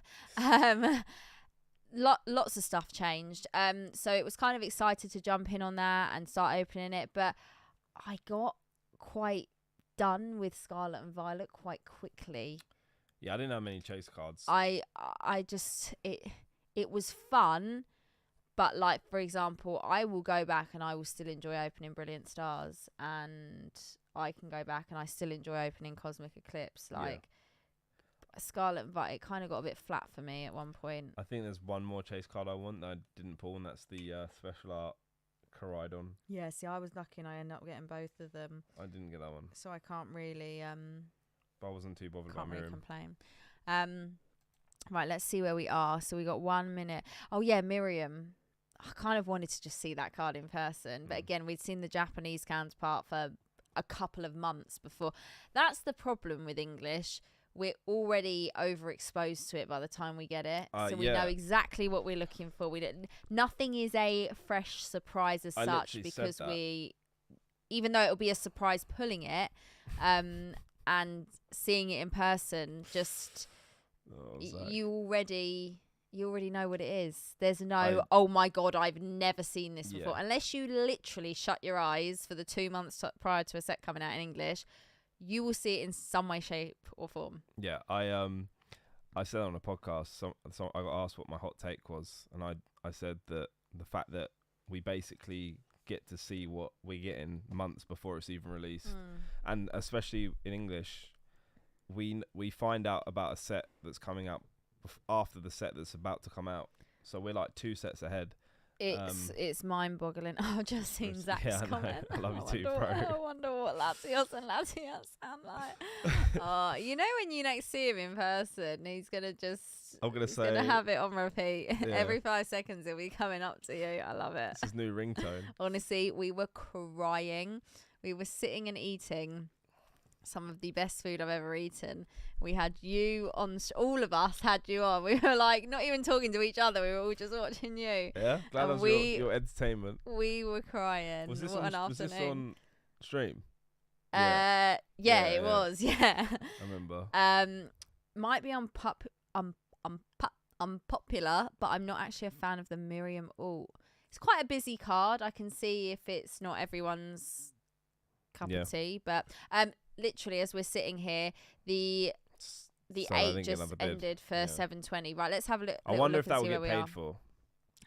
Lots of stuff changed. So it was kind of excited to jump in on that and start opening it. But I got quite done with Scarlet and Violet quite quickly. Yeah, I didn't have many chase cards. I just it was fun. But, like, for example, I will go back and I will still enjoy opening Brilliant Stars. And I can go back and I still enjoy opening Cosmic Eclipse. Like, Scarlet and Violet, it kind of got a bit flat for me at one point. I think there's one more chase card I want that I didn't pull, and that's the special art Coridon. Yeah, see, I was lucky and I ended up getting both of them. I didn't get that one. So I can't really... but I wasn't too bothered about Miriam. Miriam. Can't really complain. Right, let's see where we are. So we got 1 minute. Oh, yeah, Miriam. I kind of wanted to just see that card in person. But again, we'd seen the Japanese counterpart for a couple of months before. That's the problem with English. We're already overexposed to it by the time we get it. So we know exactly what we're looking for. Nothing is a fresh surprise as such, because even though it'll be a surprise pulling it and seeing it in person, just you already know what it is. There's no, oh my God, I've never seen this before. Unless you literally shut your eyes for the 2 months prior to a set coming out in English, you will see it in some way, shape or form. Yeah, I said on a podcast, so I got asked what my hot take was, and I said that the fact that we basically get to see what we get in months before it's even released, and especially in English, we find out about a set that's coming out after the set that's about to come out, so we're like 2 sets ahead. It's mind-boggling. I've just seen Zach's comment. I love you too, bro. I wonder what Latios and Latios sound like. You know, when you next see him in person, he's gonna have it on repeat. Every 5 seconds he'll be coming up to you. I love it. It's his new ringtone. Honestly, we were crying. We were sitting and eating some of the best food I've ever eaten. We had you on, all of us had you on. We were like not even talking to each other. We were all just watching you. Yeah, glad that was your entertainment. We were crying. Was this on stream? It was. Yeah, I remember. Might be unpopular, but I'm not actually a fan of the Miriam alt. It's quite a busy card. I can see if it's not everyone's cup of tea, but literally as we're sitting here, the 8 just ended for 7:20. Right, let's have a look. I wonder if that will get paid for.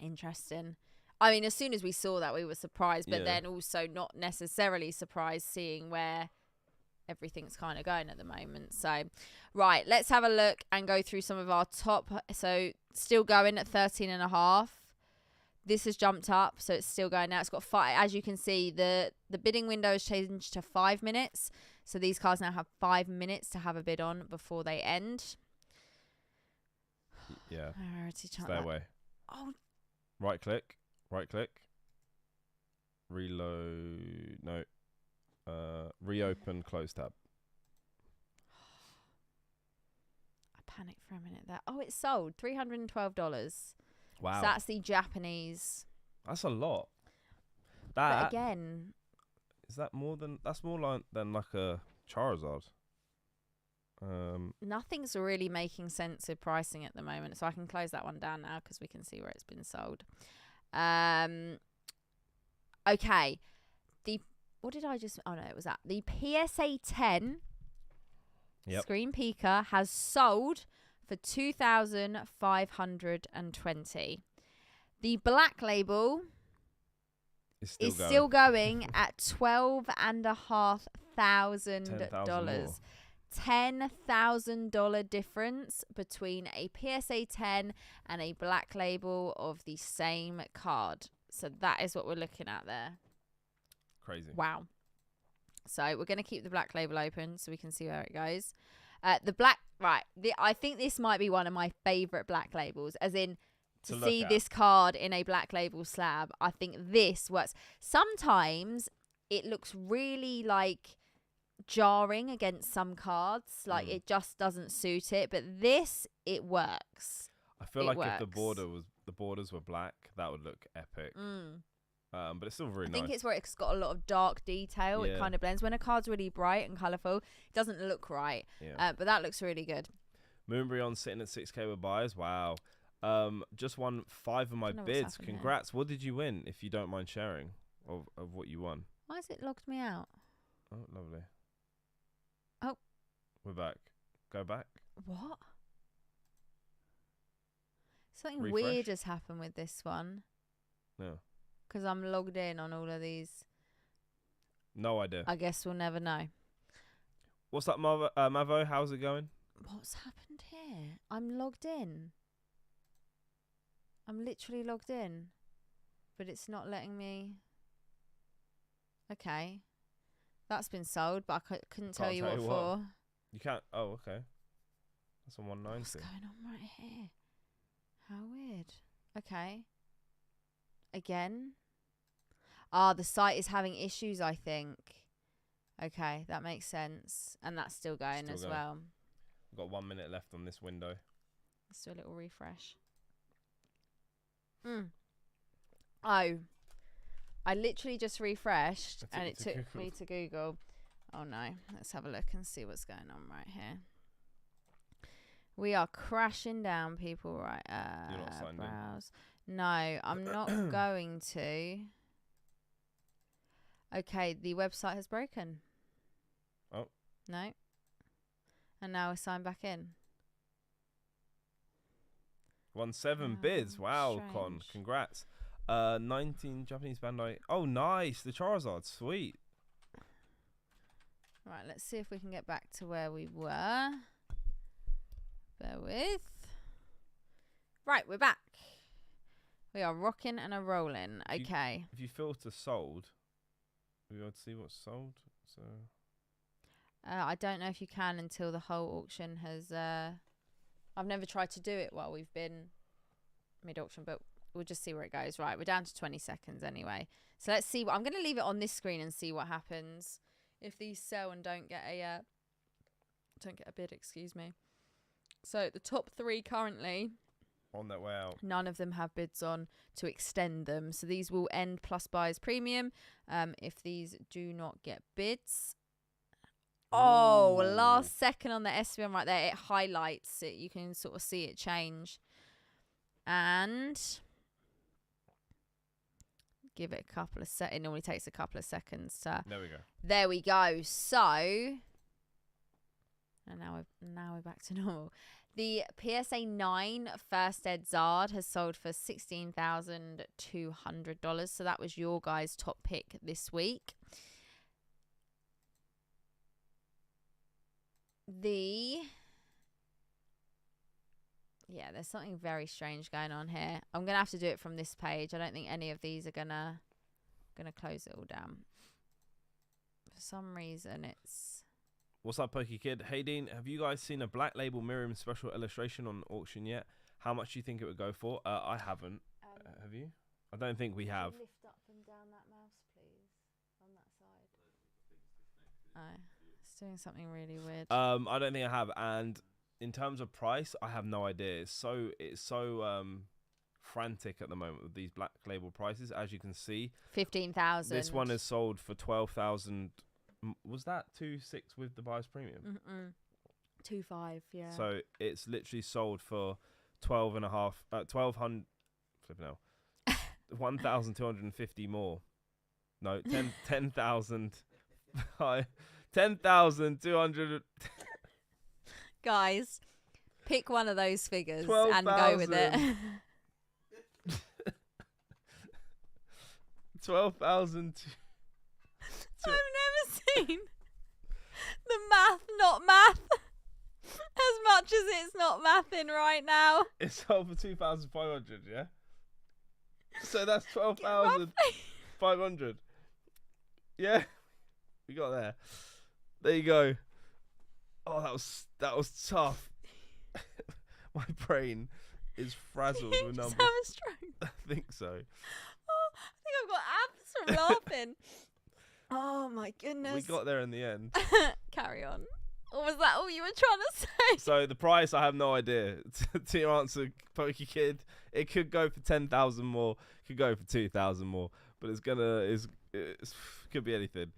Interesting. I mean, as soon as we saw that, we were surprised, but then also not necessarily surprised seeing where everything's kind of going at the moment. So, right, let's have a look and go through some of our top. So, still going at 13.5. This has jumped up, so it's still going now. It's got 5. As you can see, the bidding window has changed to 5 minutes. So these cars now have 5 minutes to have a bid on before they end. Yeah. Priority chart. Stay away. Oh. Right click. Reload. No. Reopen. Close tab. I panicked for a minute there. Oh, it's sold. $312. Wow. So that's the Japanese. That's a lot. But again, is that more than? That's more than like a Charizard. Nothing's really making sense of pricing at the moment, so I can close that one down now because we can see where it's been sold. Okay. What did I just? Oh no, it was that. The PSA 10 screen peaker has sold for $2,520. The black label is still going at $12,500. $10,000 difference between a PSA 10 and a black label of the same card. So that is what we're looking at there. Crazy. Wow. So we're going to keep the black label open so we can see where it goes. I think this might be one of my favorite black labels, as in to see this card in a black label slab. I think this works. Sometimes it looks really like jarring against some cards, like it just doesn't suit it, but this, it works. I feel like if the borders were black, that would look epic. But it's still very nice. I think it's where it's got a lot of dark detail. It kind of blends. When a card's really bright and colourful, it doesn't look right. But that looks really good. Moonbryon sitting at 6k with buyers. Wow. Just won 5 of my bids. Congrats. Here. What did you win, if you don't mind sharing, of what you won? Why has it logged me out? Oh, lovely. Oh. We're back. Go back. What? Something weird has happened with this one. No. Because I'm logged in on all of these. No idea. I guess we'll never know. What's up, Mavo? How's it going? What's happened here? I'm logged in. I'm literally logged in. But it's not letting me. Okay. That's been sold, but I couldn't tell you what for. You can't. Oh, okay. That's on 190. What's going on right here? How weird. Okay. Again. The site is having issues, I think. Okay, that makes sense. And that's still going as well. We've got 1 minute left on this window. Let's do a little refresh. Oh. I literally just refreshed and it took me to Google. Oh no. Let's have a look and see what's going on right here. We are crashing down, people. Right. You're not signed browse. In. No, I'm not going to. Okay, the website has broken. Oh. No. And now we're signed back in. Won 7 bids. Wow, strange. Con. Congrats. 19 Japanese Bandai. Oh, nice. The Charizard. Sweet. Right, let's see if we can get back to where we were. Bear with. Right, we're back. We are rocking and a rolling. Okay. If you filter sold, we'll be able to see what's sold. So I don't know if you can until the whole auction has... I've never tried to do it while we've been mid-auction, but we'll just see where it goes. Right, we're down to 20 seconds anyway. So let's see. I'm going to leave it on this screen and see what happens if these sell and don't get a bid, excuse me. So the top 3 currently... on their way out. None of them have bids on to extend them. So these will end plus buyers premium if these do not get bids. Oh, last second on the SVM right there. It highlights it. You can sort of see it change. And give it a couple of seconds. It normally takes a couple of seconds to... There we go. There we go. So... And now we're back to normal. The PSA 9 First Ed Zard has sold for $16,200. So that was your guys' top pick this week. The Yeah, there's something very strange going on here. I'm gonna have to do it from this page. I don't think any of these are gonna close it all down. For some reason, it's. What's up, Pokey Kid? Hey Dean, have you guys seen a Black Label Miriam special illustration on auction yet? How much do you think it would go for? I haven't. Have you? I don't think we have. Lift up and down that mouse, please, on that side. Oh, it's doing something really weird. I don't think I have. And in terms of price, I have no idea. It's so frantic at the moment with these Black Label prices. As you can see, 15,000. This one is sold for 12,000. Was that 2.6 with the buyer's premium? 2.5, yeah. So it's literally sold for 1,200. Flipping out. 1,250 more. No, 10,000. 10,200. Guys, pick one of those figures 12, and go with it. 12,000. I've never seen the math not math as much as it's not mathing right now. It's sold for 2,500, yeah? So that's 12,500. Yeah? We got there. There you go. Oh, that was tough. My brain is frazzled with numbers. Have a stroke? I think so. Oh, I think I've got abs from laughing. Oh my goodness. We got there in the end. Carry on. Or was that all you were trying to say? So the price, I have no idea. To your answer, Pokey Kid, it could go for 10,000 more. It could go for 2,000 more. But it could be anything.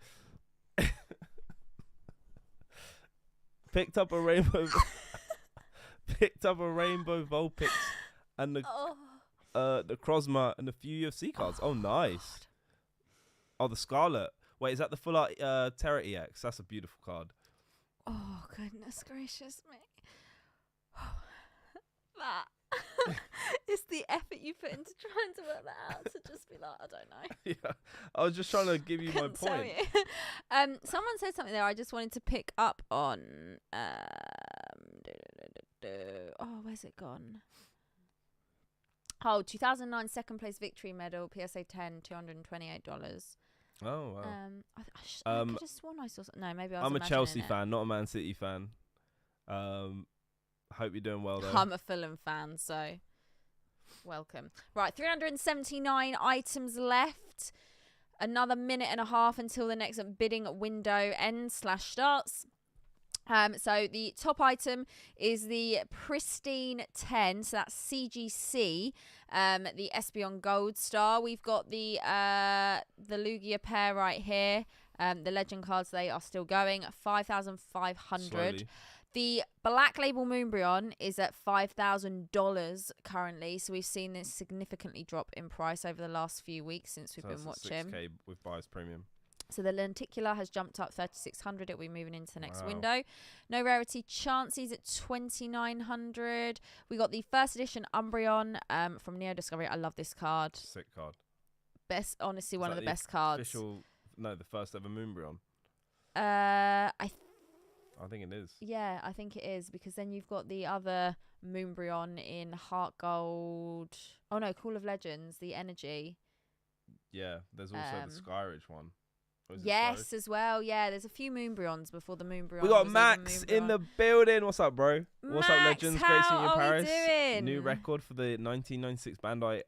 Picked up a rainbow Vulpix and the Crozma and a few UFC cards. Oh, nice. God. Oh, the Scarlet. Wait, is that the full art Terra EX? That's a beautiful card. Oh, goodness gracious me. That. It's the effort you put into trying to work that out to just be like, I don't know. Yeah, I was just trying to give you my point. Someone said something there I just wanted to pick up on. Oh, where's it gone? Oh, 2009 second place victory medal, PSA 10, $228. Oh, wow. I could have sworn I saw something. No, maybe I was I'm a Chelsea it. fan, not a Man City fan. Hope you're doing well, though. I'm a Fulham fan, so welcome. Right, 379 items left. Another minute and a half until the next bidding window ends/starts. So the top item is the Pristine 10, so that's CGC, the Espeon Gold Star. We've got the Lugia pair right here. The legend cards, they are still going, 5,500. Slowly. The Black Label Moonbryon is at $5,000 currently, so we've seen this significantly drop in price over the last few weeks since we've been watching. $6K with buyer's premium. So the Lenticular has jumped up 3,600. It'll be moving into the next window. No rarity Chanseys at 2,900. We got the first edition Umbreon from Neo Discovery. I love this card. Sick card. Best, honestly, one of the best cards. The first ever Moonbryon. I think it is. Yeah, I think it is, because then you've got the other Moonbryon in Heart Gold. Oh no, Call of Legends, the Energy. Yeah, there's also the Skyridge one. Yes, as well. Yeah, there's a few Moonbryons before the Moonbryon. We got Max in the building. What's up, bro? What's up, Legends? Great seeing you in Paris. How are we doing? New record for the 1996 Bandai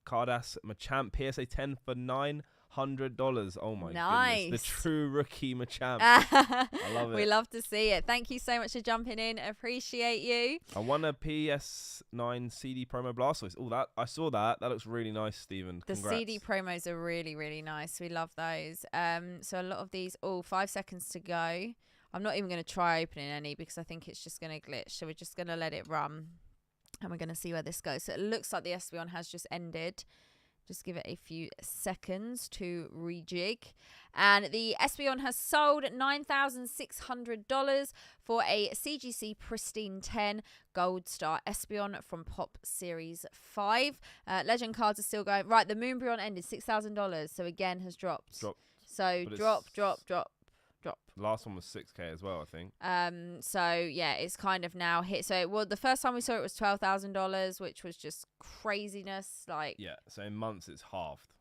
Cardass Machamp PSA 10 for $900. Oh my goodness. The true rookie Machamp. I love it. We love to see it. Thank you so much for jumping in. Appreciate you. I won a PS9 CD promo Blastoise. Oh, that I saw that. That looks really nice, Stephen. The Congrats. CD promos are really, really nice. We love those. So a lot of these. 5 seconds to go. I'm not even going to try opening any because I think it's just going to glitch. So we're just going to let it run. And we're going to see where this goes. So it looks like the Espeon has just ended. Just give it a few seconds to rejig. And the Espeon has sold $9,600 for a CGC Pristine 10 Gold Star Espeon from Pop Series 5. Legend cards are still going. Right, the Moonbryon ended $6,000. So again has dropped. So drop. drop. Last one was 6K as well, I think. So yeah, it's kind of now hit. So well, the first time we saw it was $12,000, which was just craziness. Like Yeah, so in months it's halved.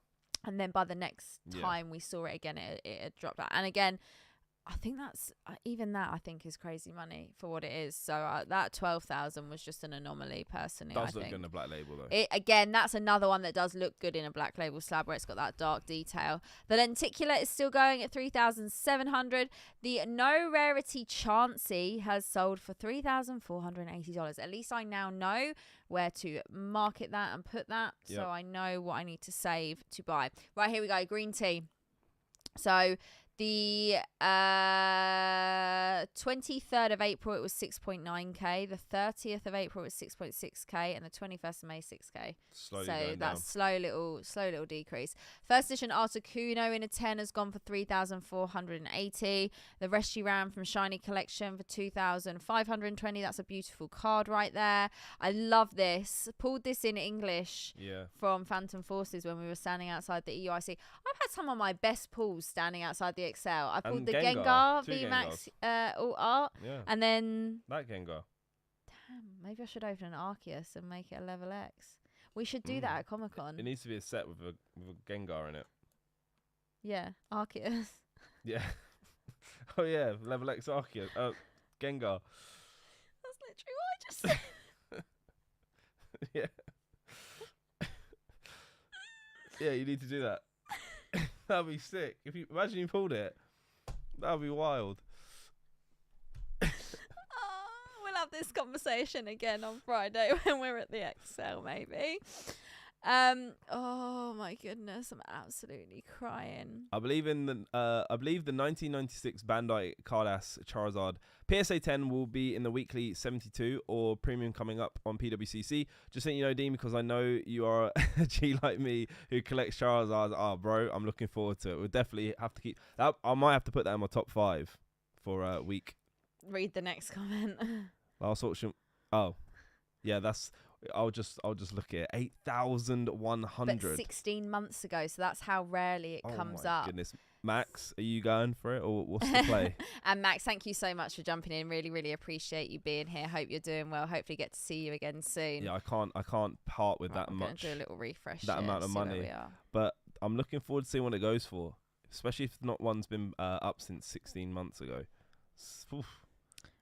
And then by the next time we saw it again, it had dropped out. And again, I think that's even that I think is crazy money for what it is. So that 12,000 was just an anomaly, personally. Does look good in a black label though. Again, that's another one that does look good in a black label slab where it's got that dark detail. The lenticular is still going at 3,700. The no rarity Chansey has sold for $3,480. At least I now know where to market that and put that, so I know what I need to save to buy. Right, here we go. Green tea. So the 23rd of April, it was 6.9k. The 30th of April, it was 6.6k. And the 21st of May, 6k. Slowly so going that's down. slow little decrease. First edition Articuno in a 10 has gone for 3,480. The Reshiram from Shiny Collection for 2,520. That's a beautiful card right there. I love this. Pulled this in English from Phantom Forces when we were standing outside the EUIC. I've had some of my best pulls standing outside the Excel. I pulled the Gengar VMAX Alt Art. Yeah. And then that Gengar. Damn, maybe I should open an Arceus and make it a level X. We should do that at Comic Con. It needs to be a set with a Gengar in it. Yeah, Arceus. Yeah. Oh yeah, level X Arceus. Gengar. That's literally what I just said. Yeah. Yeah, you need to do that. That'd be sick. If you imagine you pulled it, that'd be wild. We'll have this conversation again on Friday when we're at the Excel, maybe. Oh my goodness, I'm absolutely crying. I believe the 1996 Bandai Cardass Charizard PSA 10 will be in the weekly 72 or premium coming up on PWCC. Just saying, you know, Dean, because I know you are a G like me who collects Charizards. Bro, I'm looking forward to it. We'll definitely have to keep that. I might have to put that in my top 5 for a week. Read the next comment. Last auction. Oh, yeah, that's. I'll just look at it. 8,100. But 16 months ago, so that's how rarely it comes up. Oh my goodness. Max, are you going for it or what's the play? And Max, thank you so much for jumping in. Really, really appreciate you being here. Hope you're doing well. Hopefully get to see you again soon. Yeah, I can't part with that much. Do a little refresh. That amount of money. But I'm looking forward to seeing what it goes for, especially if not one's been up since 16 months ago. Oof.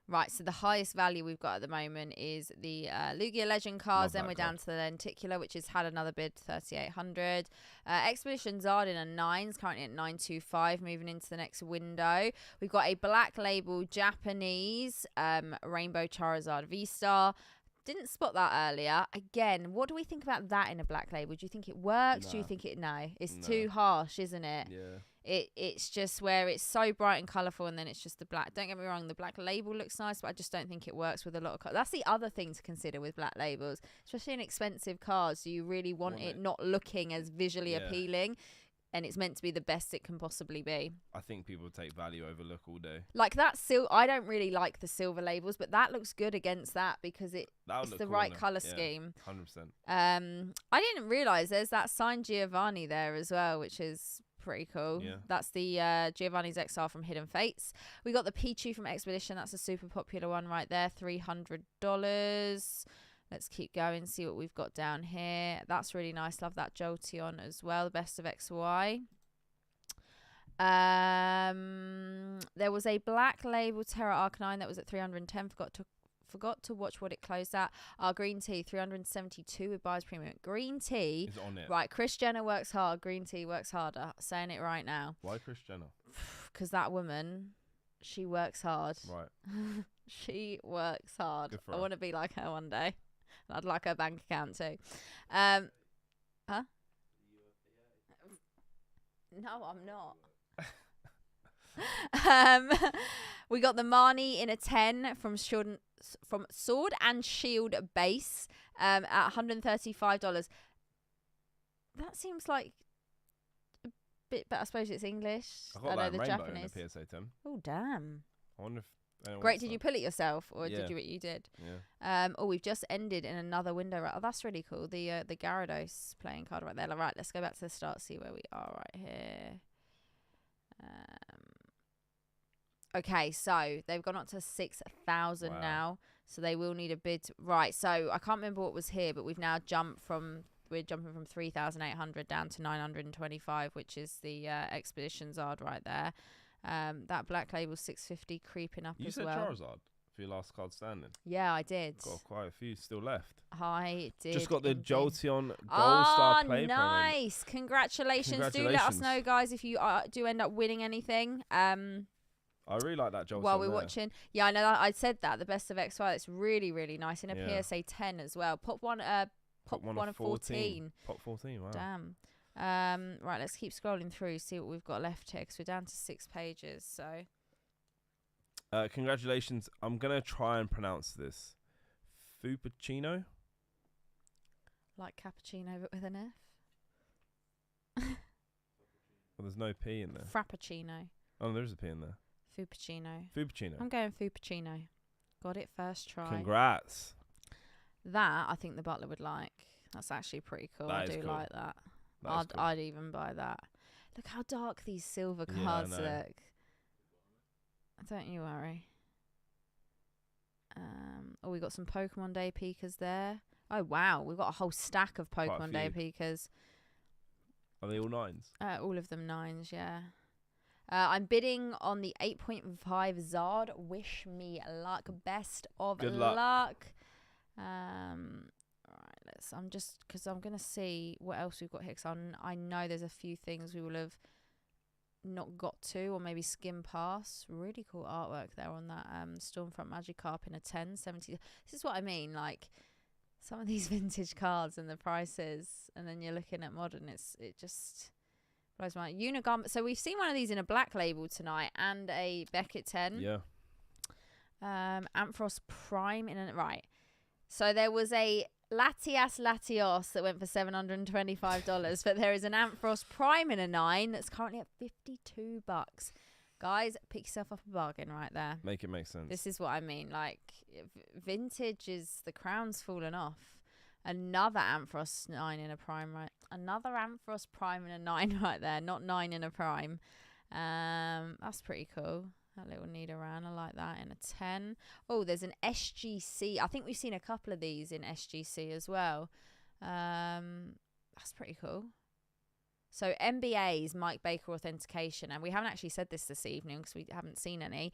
Right, so the highest value we've got at the moment is the Lugia Legend cards. Then we're down to the Lenticular, which has had another bid, 3,800. Expedition Zard in a 9s, currently at 925, moving into the next window. We've got a black label Japanese Rainbow Charizard V-Star. Didn't spot that earlier. Again, what do we think about that in a black label? Do you think it works? Nah. Do you think it... No, it's too harsh, isn't it? Yeah. It's just where it's so bright and colourful and then it's just the black. Don't get me wrong, the black label looks nice, but I just don't think it works with a lot of cards. That's the other thing to consider with black labels, especially in expensive cards. Do you really want it not looking as visually appealing? And it's meant to be the best it can possibly be. I think people take value over look all day. Like that I don't really like the silver labels, but that looks good against that because it's the right colour scheme. 100%. I didn't realise there's that signed Giovanni there as well, which is pretty cool. Yeah. That's the Giovanni's XR from Hidden Fates. We got the Pichu from Expedition. That's a super popular one right there, $300. Let's keep going, see what we've got down here. That's really nice. Love that Jolteon as well, the best of XY. There was a black label Terra Arcanine that was at 310. Forgot to watch what it closed at. Our green tea, 372 with buyer's premium. Green tea is on it. Right, Kris Jenner works hard. Green tea works harder. Saying it right now. Why Kris Jenner? Because that woman, she works hard. Right. She works hard. Good for I her. want to be like her one day. I'd like her bank account too. Huh? No, I'm not. We got the Marnie in a 10 from Sword and Shield base at $135. That seems like a bit, but I suppose it's English. I got know that the rainbow Japanese. in a PSA 10. Oh damn! I wonder if. Great. Did you pull it yourself, or Yeah. did you did? Yeah. We've just ended in another window. Oh, that's really cool. The Gyarados playing card right there. Right, let's go back to the start. See where we are right here. Okay, so they've gone up to 6,000 Wow. now. So they will need a bid. Right, so I can't remember what was here, but we're jumping from 3,800 down to 925, which is the Expedition Zard right there. That Black Label 650 creeping up You as said well. Charizard for your last card standing. Yeah, I did. Got quite a few still left. I did. Just got the indeed. Jolteon Gold Star Play nice. Congratulations. Do let us know, guys, if you do end up winning anything. I really like that Jolteon While we're there. watching. Yeah, I know that. I said that. The best of XY. It's really, really nice. In a Yeah. PSA 10 as well. Pop one of 14. Pop 14, wow. Damn. Right, let's keep scrolling through, see what we've got left here, because we're down to 6 pages. So, congratulations. I'm going to try and pronounce this. Fuppuccino? like cappuccino, but with an F. Well, there's no P in there. Frappuccino. Oh, there is a P in there. Fuppuccino. Fuppuccino. I'm going Fuppuccino. Got it first try. Congrats. That, I think the butler would like. That's actually pretty cool. That I is do cool. like that. That is cool. I'd even buy that. Look how dark these silver Yeah, I cards know. look. Don't you worry. Oh, we got some Pokemon Day Pikas there. Oh, wow. We've got a whole stack of Quite a Pokemon Day few. Pikas. Are they all 9s? All of them 9s, yeah. I'm bidding on the 8.5 Zard. Wish me luck. Best of Good luck. Right, because I'm going to see what else we've got here. Because I know there's a few things we will have not got to, or maybe skim past. Really cool artwork there on that Stormfront Magikarp in a 1070. This is what I mean, like some of these vintage cards and the prices, and then you're looking at modern, it just blows my mind. Unigum. So we've seen one of these in a Black Label tonight and a Beckett 10. Yeah. Ampharos Prime in a right. So there was a Latios that went for $725, but there is an Ampharos Prime in a 9 that's currently at $52. Guys, pick yourself up a bargain right there. Make it make sense. This is what I mean. Like, vintage is the crown's fallen off. Another Ampharos 9 in a prime, right? Another Ampharos Prime in a 9 right there. Not 9 in a prime. That's pretty cool. That little Nidoran, I like that in a 10. Oh, there's an SGC. I think we've seen a couple of these in SGC as well. That's pretty cool. So MBA's Mike Baker Authentication, and we haven't actually said this evening because we haven't seen any.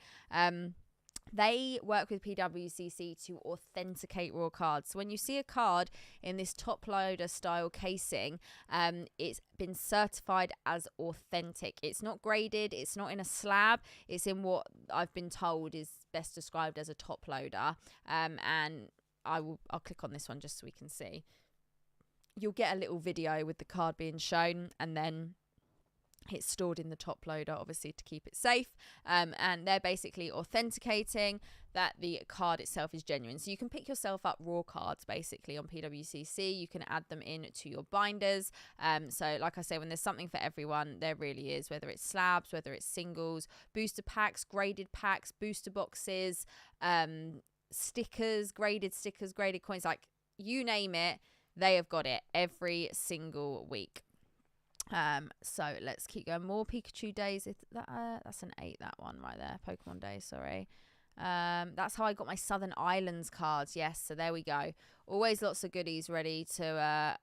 They work with PWCC to authenticate raw cards. So when you see a card in this top loader style casing, it's been certified as authentic. It's not graded. It's not in a slab. It's in what I've been told is best described as a top loader. And I'll click on this one just so we can see. You'll get a little video with the card being shown, and then it's stored in the top loader, obviously, to keep it safe. And they're basically authenticating that the card itself is genuine. So you can pick yourself up raw cards, basically, on PWCC. You can add them in to your binders. So, like I say, when there's something for everyone, there really is, whether it's slabs, whether it's singles, booster packs, graded packs, booster boxes, stickers, graded coins, like you name it, they have got it every single week. So let's keep going. More Pikachu days. That's an 8, that one right there. Pokemon Day, sorry. That's how I got my Southern Islands cards. Yes, so there we go. Always lots of goodies ready to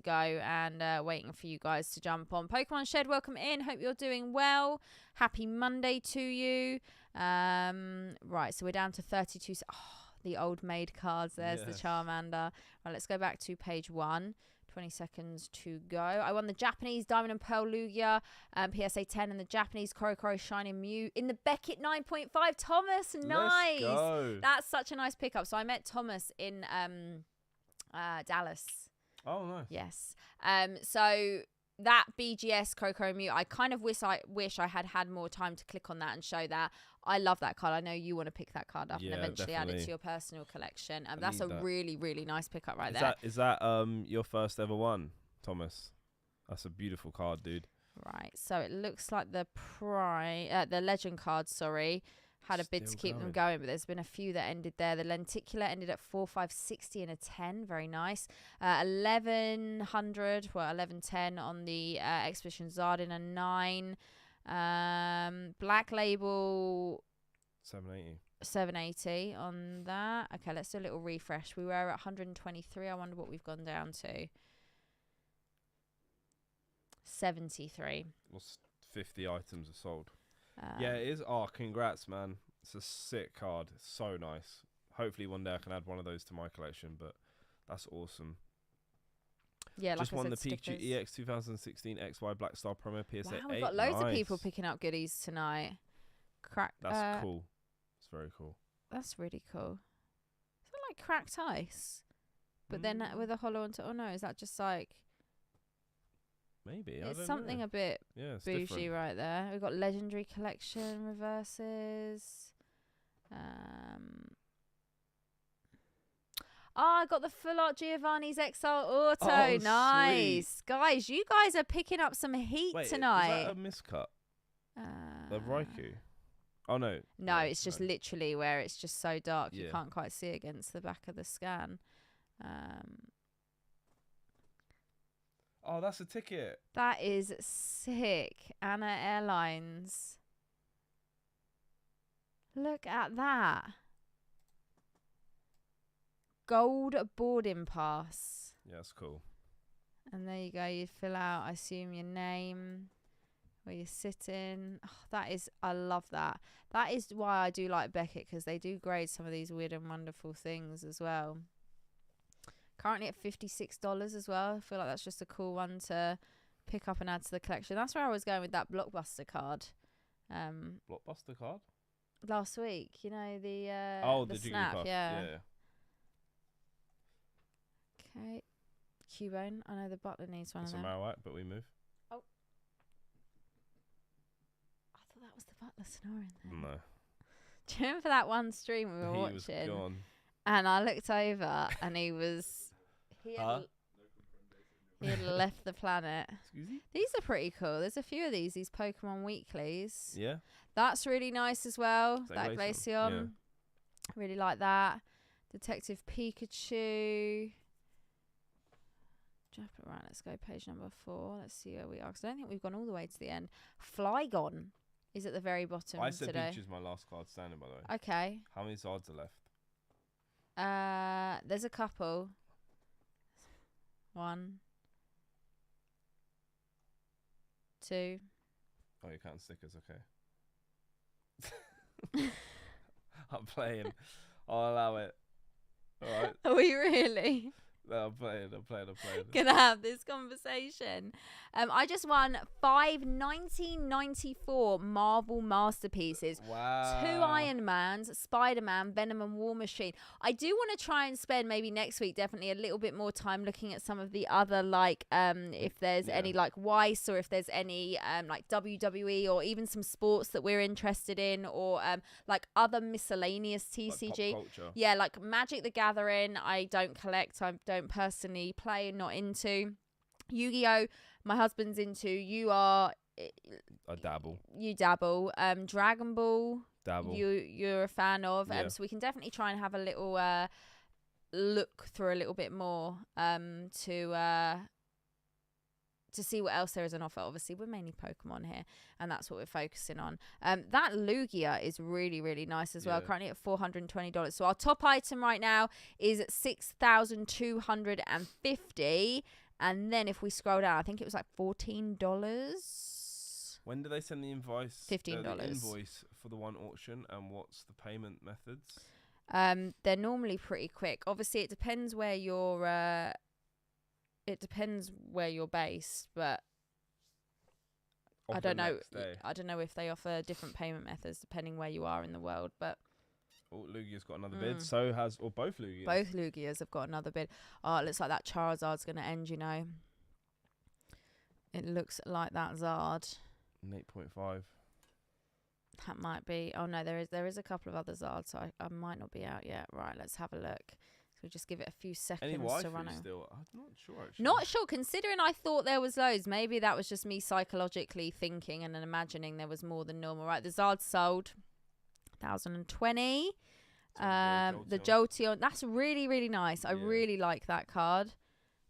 go, and waiting for you guys to jump on. Pokemon Shed, welcome in. Hope you're doing well. Happy Monday to you. Right, so we're down to 32. Oh, the old maid cards. There's the Charmander. Right, let's go back to page 1. 20 seconds to go. I won the Japanese Diamond and Pearl Lugia PSA 10 and the Japanese Korokoro Shining Mew in the Beckett 9.5. Thomas, nice. Let's go. That's such a nice pickup. So I met Thomas in Dallas. Oh, nice. Yes. So that BGS Korokoro Mew, I kind of wish I had more time to click on that and show that. I love that card. I know you want to pick that card up and eventually add it to your personal collection. That's a really, really nice pickup right there. Is that your first ever one, Thomas? That's a beautiful card, dude. Right. So it looks like the legend card, had a bid to keep them going, but there's been a few that ended there. The Lenticular ended at 4,560 and a 10. Very nice. 1110 on the Expedition Zard in a 9. Black Label 780. 780 on that. Okay, let's do a little refresh. We were at 123. I wonder what we've gone down to. 73. What's 50 items are sold? Yeah, it is. Oh, congrats, man. It's a sick card. It's so nice. Hopefully one day I can add one of those to my collection, but that's awesome. Yeah, just like won I the said, PG EX 2016 XY Black Star Promo PSA 8. Wow, we've got loads of people Nice. picking up goodies tonight. That's cool. It's very cool. That's really cool. Is that like cracked ice? But then with a hollow on top. Oh no, is that just like... Maybe. I It's don't something know. a bit Yeah, it's bougie different. right there. We've got Legendary Collection reverses. I got the Full Art Giovanni's Exile Auto. Oh, Nice. Guys, you guys are picking up some heat Wait, tonight. is that a miscut? The Raikou? Oh, no. No, it's just literally where it's just so dark you Yeah. can't quite see against the back of the scan. Oh, that's a ticket. That is sick. Anna Airlines. Look at that. Gold boarding pass. Yeah, that's cool. And there you go. You fill out, I assume, your name, where you're sitting. Oh, that is, I love that. That is why I do like Beckett, because they do grade some of these weird and wonderful things as well. Currently at $56 as well. I feel like that's just a cool one to pick up and add to the collection. That's where I was going with that Blockbuster card. Blockbuster card? Last week, you know, the the snap, Jigglypuff. yeah. Yeah. Okay. Cubone. I know the butler needs one It's of a them. Marowak, but we move. I thought that was the butler snoring then. No. Do you remember that one stream we were He watching? was gone. And I looked over and he had left the planet. Excuse me? These are pretty cool. There's a few of these Pokemon weeklies. Yeah. That's really nice as well. Is That that Glaceon. Glaceon? Yeah. Really like that. Detective Pikachu. Right, let's go page number 4. Let's see where we are. Because I don't think we've gone all the way to the end. Flygon is at the very bottom I said today. Peach is my last card standing, by the way. Okay. How many Zards are left? There's a couple. 1, 2. Oh, you can't stickers, okay. I'm playing. I'll allow it. Alright. Are we really No, I'm playing. gonna have this conversation? I just won 5 1994 Marvel masterpieces. Wow. 2 Iron Mans, Spider-Man, Venom and War Machine. I do want to try and spend maybe next week definitely a little bit more time looking at some of the other, like if there's any like Weiss, or if there's any like WWE, or even some sports that we're interested in, or like other miscellaneous TCG. Like pop culture. Yeah, like Magic the Gathering, I don't collect. I don't personally play, not into. Yu-Gi-Oh! My husband's into. You are... I dabble. You dabble. Dragon Ball, Dabble. you're a fan of. Yeah. So we can definitely try and have a little look through a little bit more to see what else there is on offer. Obviously, we're mainly Pokemon here, and that's what we're focusing on. That Lugia is really, really nice as well. Yeah. Currently at $420. So our top item right now is $6,250. And then if we scroll down, I think it was like $14. When do they send the invoice? $15. The invoice for the one auction, and what's the payment methods? They're normally pretty quick. Obviously, it depends where you're. It depends where you're based, but I don't know. I don't know if they offer different payment methods depending where you are in the world. But Oh, Lugia's got another bid. So has, or both Lugias. both Lugias have got another bid. Oh, it looks like that Charizard's going to end. You know, it looks like that Zard. 8.5. That might be. Oh no, there is a couple of other Zards, so I might not be out yet. Right, let's have a look. So just give it a few seconds Any to run waifu out. still? I'm not sure actually. Not sure, considering I thought there was loads. Maybe that was just me psychologically thinking and then imagining there was more than normal. Right, the Zard sold 1,020. The Jolteon, that's really, really nice. I really like that card.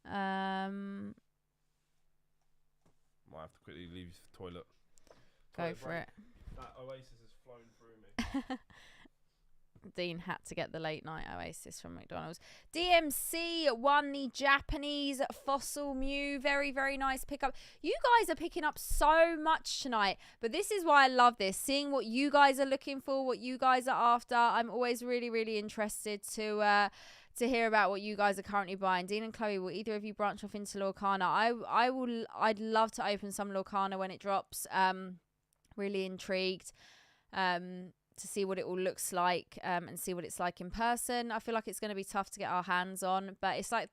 Might have to quickly leave the toilet. Go for it. That Oasis has flown through me. Dean had to get the late night Oasis from McDonald's. DMC won the Japanese Fossil Mew. Very, very nice pickup. You guys are picking up so much tonight, but this is why I love this. Seeing what you guys are looking for, what you guys are after. I'm always really, really interested to hear about what you guys are currently buying. Dean and Chloe, will either of you branch off into Lorcana? I'd love to open some Lorcana when it drops. Really intrigued. To see what it all looks like and see what it's like in person. I feel like it's going to be tough to get our hands on, but it's like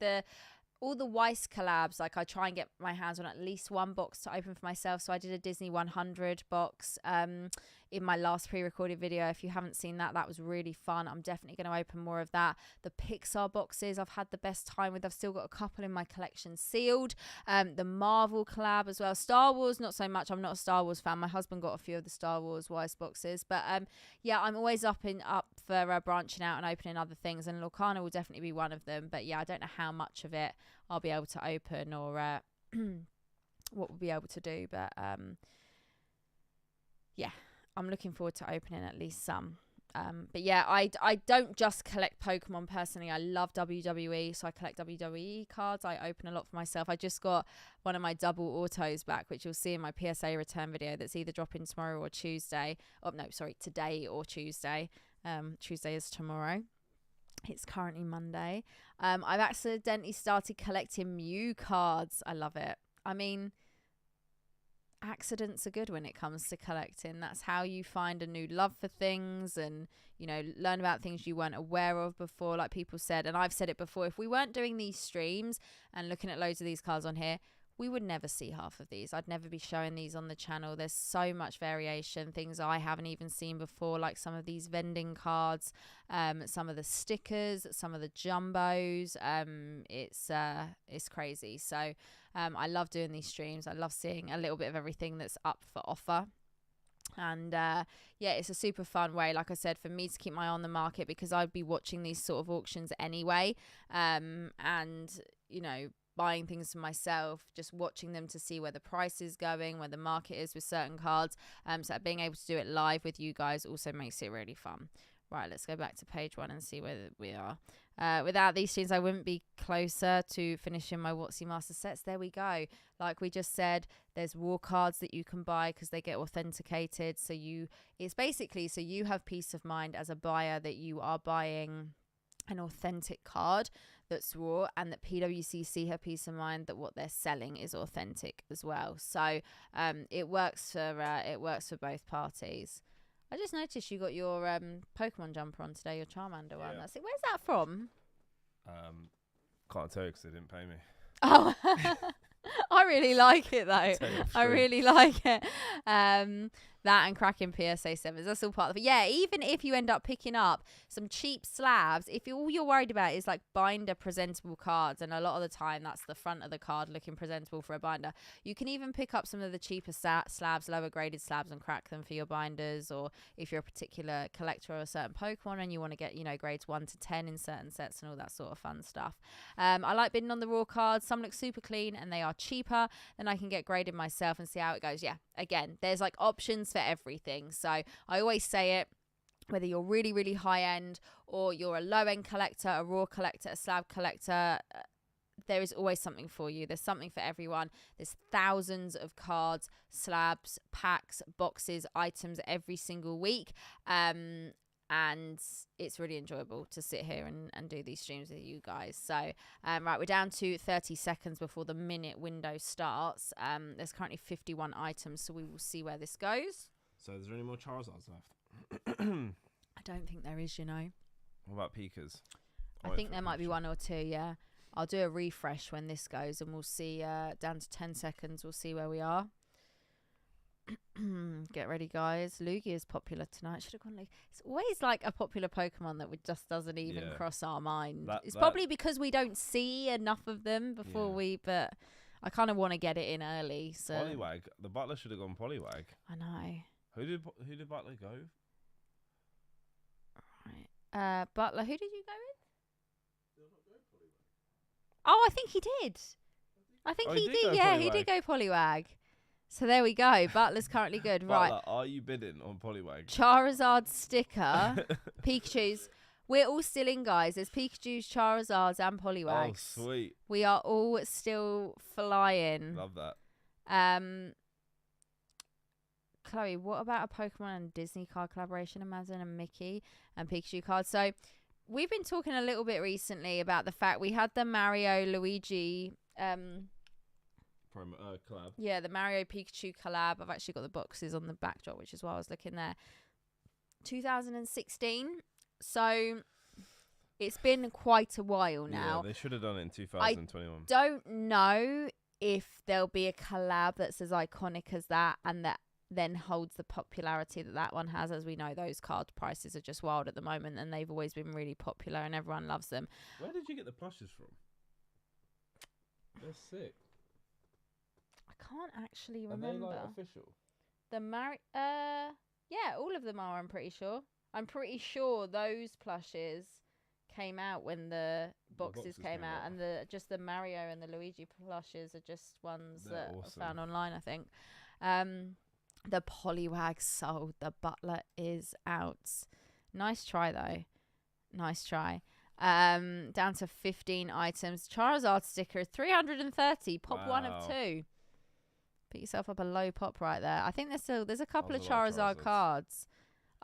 all the Weiss collabs, like I try and get my hands on at least one box to open for myself. So I did a Disney 100 box in my last pre-recorded video. If you haven't seen that, that was really fun. I'm definitely going to open more of that. The Pixar boxes I've had the best time with. I've still got a couple in my collection sealed. The Marvel collab as well. Star Wars, not so much. I'm not a Star Wars fan. My husband got a few of the Star Wars Weiss boxes. But yeah, I'm always up for branching out and opening other things. And Lorcana will definitely be one of them. But yeah, I don't know how much of it I'll be able to open or what we'll be able to do. But yeah, I'm looking forward to opening at least some. But yeah, I don't just collect Pokemon personally. I love WWE, so I collect WWE cards. I open a lot for myself. I just got one of my double autos back, which you'll see in my PSA return video that's either dropping tomorrow or Tuesday. Oh, no, sorry, today or Tuesday. Tuesday is tomorrow. It's currently Monday. I've accidentally started collecting Mew cards. I love it. I mean, accidents are good when it comes to collecting. That's how you find a new love for things and, you know, learn about things you weren't aware of before, like people said. And I've said it before, if we weren't doing these streams and looking at loads of these cards on here, we would never see half of these. I'd never be showing these on the channel. There's so much variation, things I haven't even seen before, like some of these vending cards, some of the stickers, some of the jumbos. It's crazy. So I love doing these streams. I love seeing a little bit of everything that's up for offer. And yeah, it's a super fun way, like I said, for me to keep my eye on the market, because I'd be watching these sort of auctions anyway. And, you know, buying things for myself, just watching them to see where the price is going, where the market is with certain cards. So being able to do it live with you guys also makes it really fun. Right, let's go back to page 1 and see where we are. Without these streams, I wouldn't be closer to finishing my WotC Master sets. There we go. Like we just said, there's war cards that you can buy because they get authenticated. So it's basically so you have peace of mind as a buyer that you are buying an authentic card that's raw, and that PWCC have peace of mind that what they're selling is authentic as well. So it works for both parties. I just noticed you got your Pokemon jumper on today, your Charmander one. That's it. Where's that from? Can't tell you because they didn't pay me. Oh, I really like it though. I really like it. That and cracking PSA 7s, that's all part of it. Yeah, even if you end up picking up some cheap slabs, if all you're worried about is like binder presentable cards, and a lot of the time that's the front of the card looking presentable for a binder, you can even pick up some of the cheaper slabs, lower graded slabs, and crack them for your binders. Or if you're a particular collector of a certain Pokemon and you want to get, you know, grades 1 to 10 in certain sets and all that sort of fun stuff. I like bidding on the raw cards. Some look super clean and they are cheaper, then I can get graded myself and see how it goes. Yeah, again, there's like options for everything. So I always say it, whether you're really, really high end or you're a low end collector, a raw collector, a slab collector, there is always something for you. There's something for everyone. There's thousands of cards, slabs, packs, boxes, items every single week. And it's really enjoyable to sit here and do these streams with you guys. So, right, we're down to 30 seconds before the minute window starts. There's currently 51 items, so we will see where this goes. So, is there any more Charizards left? I don't think there is, you know. What about Pikas? I think there might be 1 or 2, yeah. I'll do a refresh when this goes, and we'll see, down to 10 seconds, we'll see where we are. Get ready, guys. Lugia is popular tonight. Should have gone Lugia. It's always like a popular Pokemon that just doesn't even cross our mind. It's probably because we don't see enough of them before but I kind of want to get it in early. So Poliwag. The Butler should have gone Poliwag. I know. Who did Butler go? Right. Butler. Who did you go with? Oh, I think he did. I think he did. Yeah, he did go Poliwag. So there we go. Butler's currently good. Right. Butler, are you bidding on Poliwag? Charizard sticker. Pikachu's. We're all still in, guys. There's Pikachu's, Charizards, and Poliwags. Oh, sweet. We are all still flying. Love that. Chloe, what about a Pokemon and Disney card collaboration? Imagine a Mickey and Pikachu card. So we've been talking a little bit recently about the fact we had the Mario Luigi collab. Yeah, the Mario Pikachu collab. I've actually got the boxes on the backdrop, which is why I was looking there. 2016. So it's been quite a while now. Yeah, they should have done it in 2021. I don't know if there'll be a collab that's as iconic as that and that then holds the popularity that that one has. As we know, those card prices are just wild at the moment and they've always been really popular and everyone loves them. Where did you get the plushes from? They're sick. I can't actually remember. Are they like official? The yeah, all of them are, I'm pretty sure. I'm pretty sure those plushes came out when the boxes came out, and just the Mario and the Luigi plushes are just ones that awesome. I found online, I think. The Poliwag sold. The Butler is out. Nice try though. Nice try. Down to 15 items. Charizard sticker 330. Pop 1 of 2. Put yourself up a low pop right there. I think there's a couple of Charizard cards.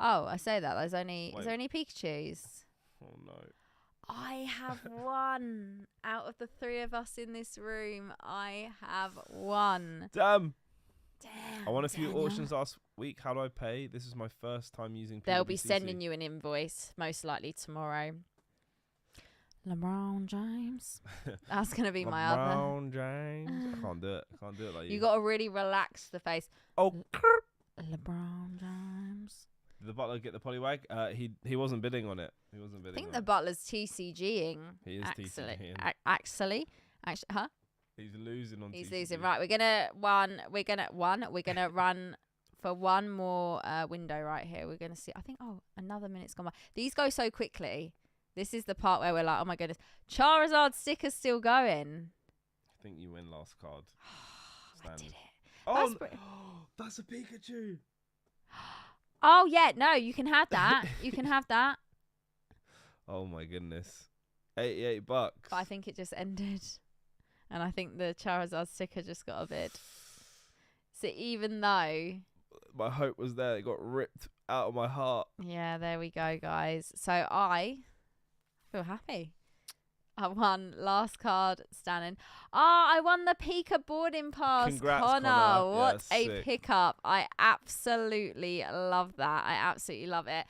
Oh, I say that. Is there any Pikachus? Oh no. I have one. Out of the 3 of us in this room, I have one. Damn. Damn. I won a few auctions last week. How do I pay? This is my first time using PWCC. They'll be sending you an invoice, most likely tomorrow. LeBron James. That's going to be my other. LeBron James. I can't do it. I can't do it like you. You got to really relax the face. Oh. LeBron James. Did the Butler get the Poliwag? He wasn't bidding on it. He wasn't bidding. I think the Butler's TCGing. He is TCGing. Actually, huh? He's losing on. He's losing. Right, we're gonna run for one more window right here. We're gonna see. I think another minute's gone by. These go so quickly. This is the part where we're like, oh my goodness, Charizard sticker's still going. I think you win last card. I did it. Oh, that's a Pikachu. Oh yeah, no, you can have that. You can have that. Oh my goodness, $88. But I think it just ended, and I think the Charizard sticker just got a bid. So even though my hope was there, it got ripped out of my heart. Yeah, there we go, guys. So I feel happy. I won last card standing. I won the Pika boarding pass. Congrats, Connor. What yeah, a sick. pickup. I absolutely love that. I absolutely love it.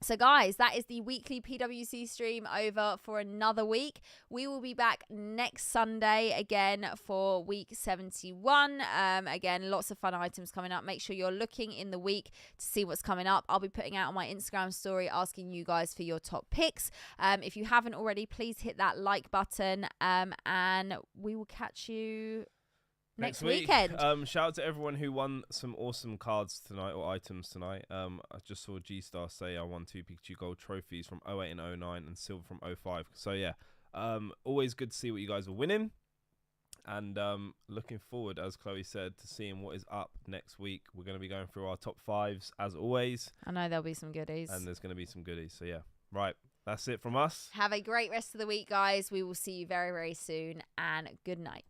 So guys, that is the weekly PWC stream over for another week. We will be back next Sunday again for week 71. Again, lots of fun items coming up. Make sure you're looking in the week to see what's coming up. I'll be putting out on my Instagram story asking you guys for your top picks. If you haven't already, please hit that like button, and we will catch you next weekend. Shout out to everyone who won some awesome cards tonight or items tonight. I just saw G-Star say I won 2 Pikachu Gold trophies from 08 and 09 and silver from 05. So yeah, always good to see what you guys are winning. And looking forward, as Chloe said, to seeing what is up next week. We're going to be going through our top 5s as always. I know there'll be some goodies. And there's going to be some goodies. So yeah, right. That's it from us. Have a great rest of the week, guys. We will see you very, very soon. And good night.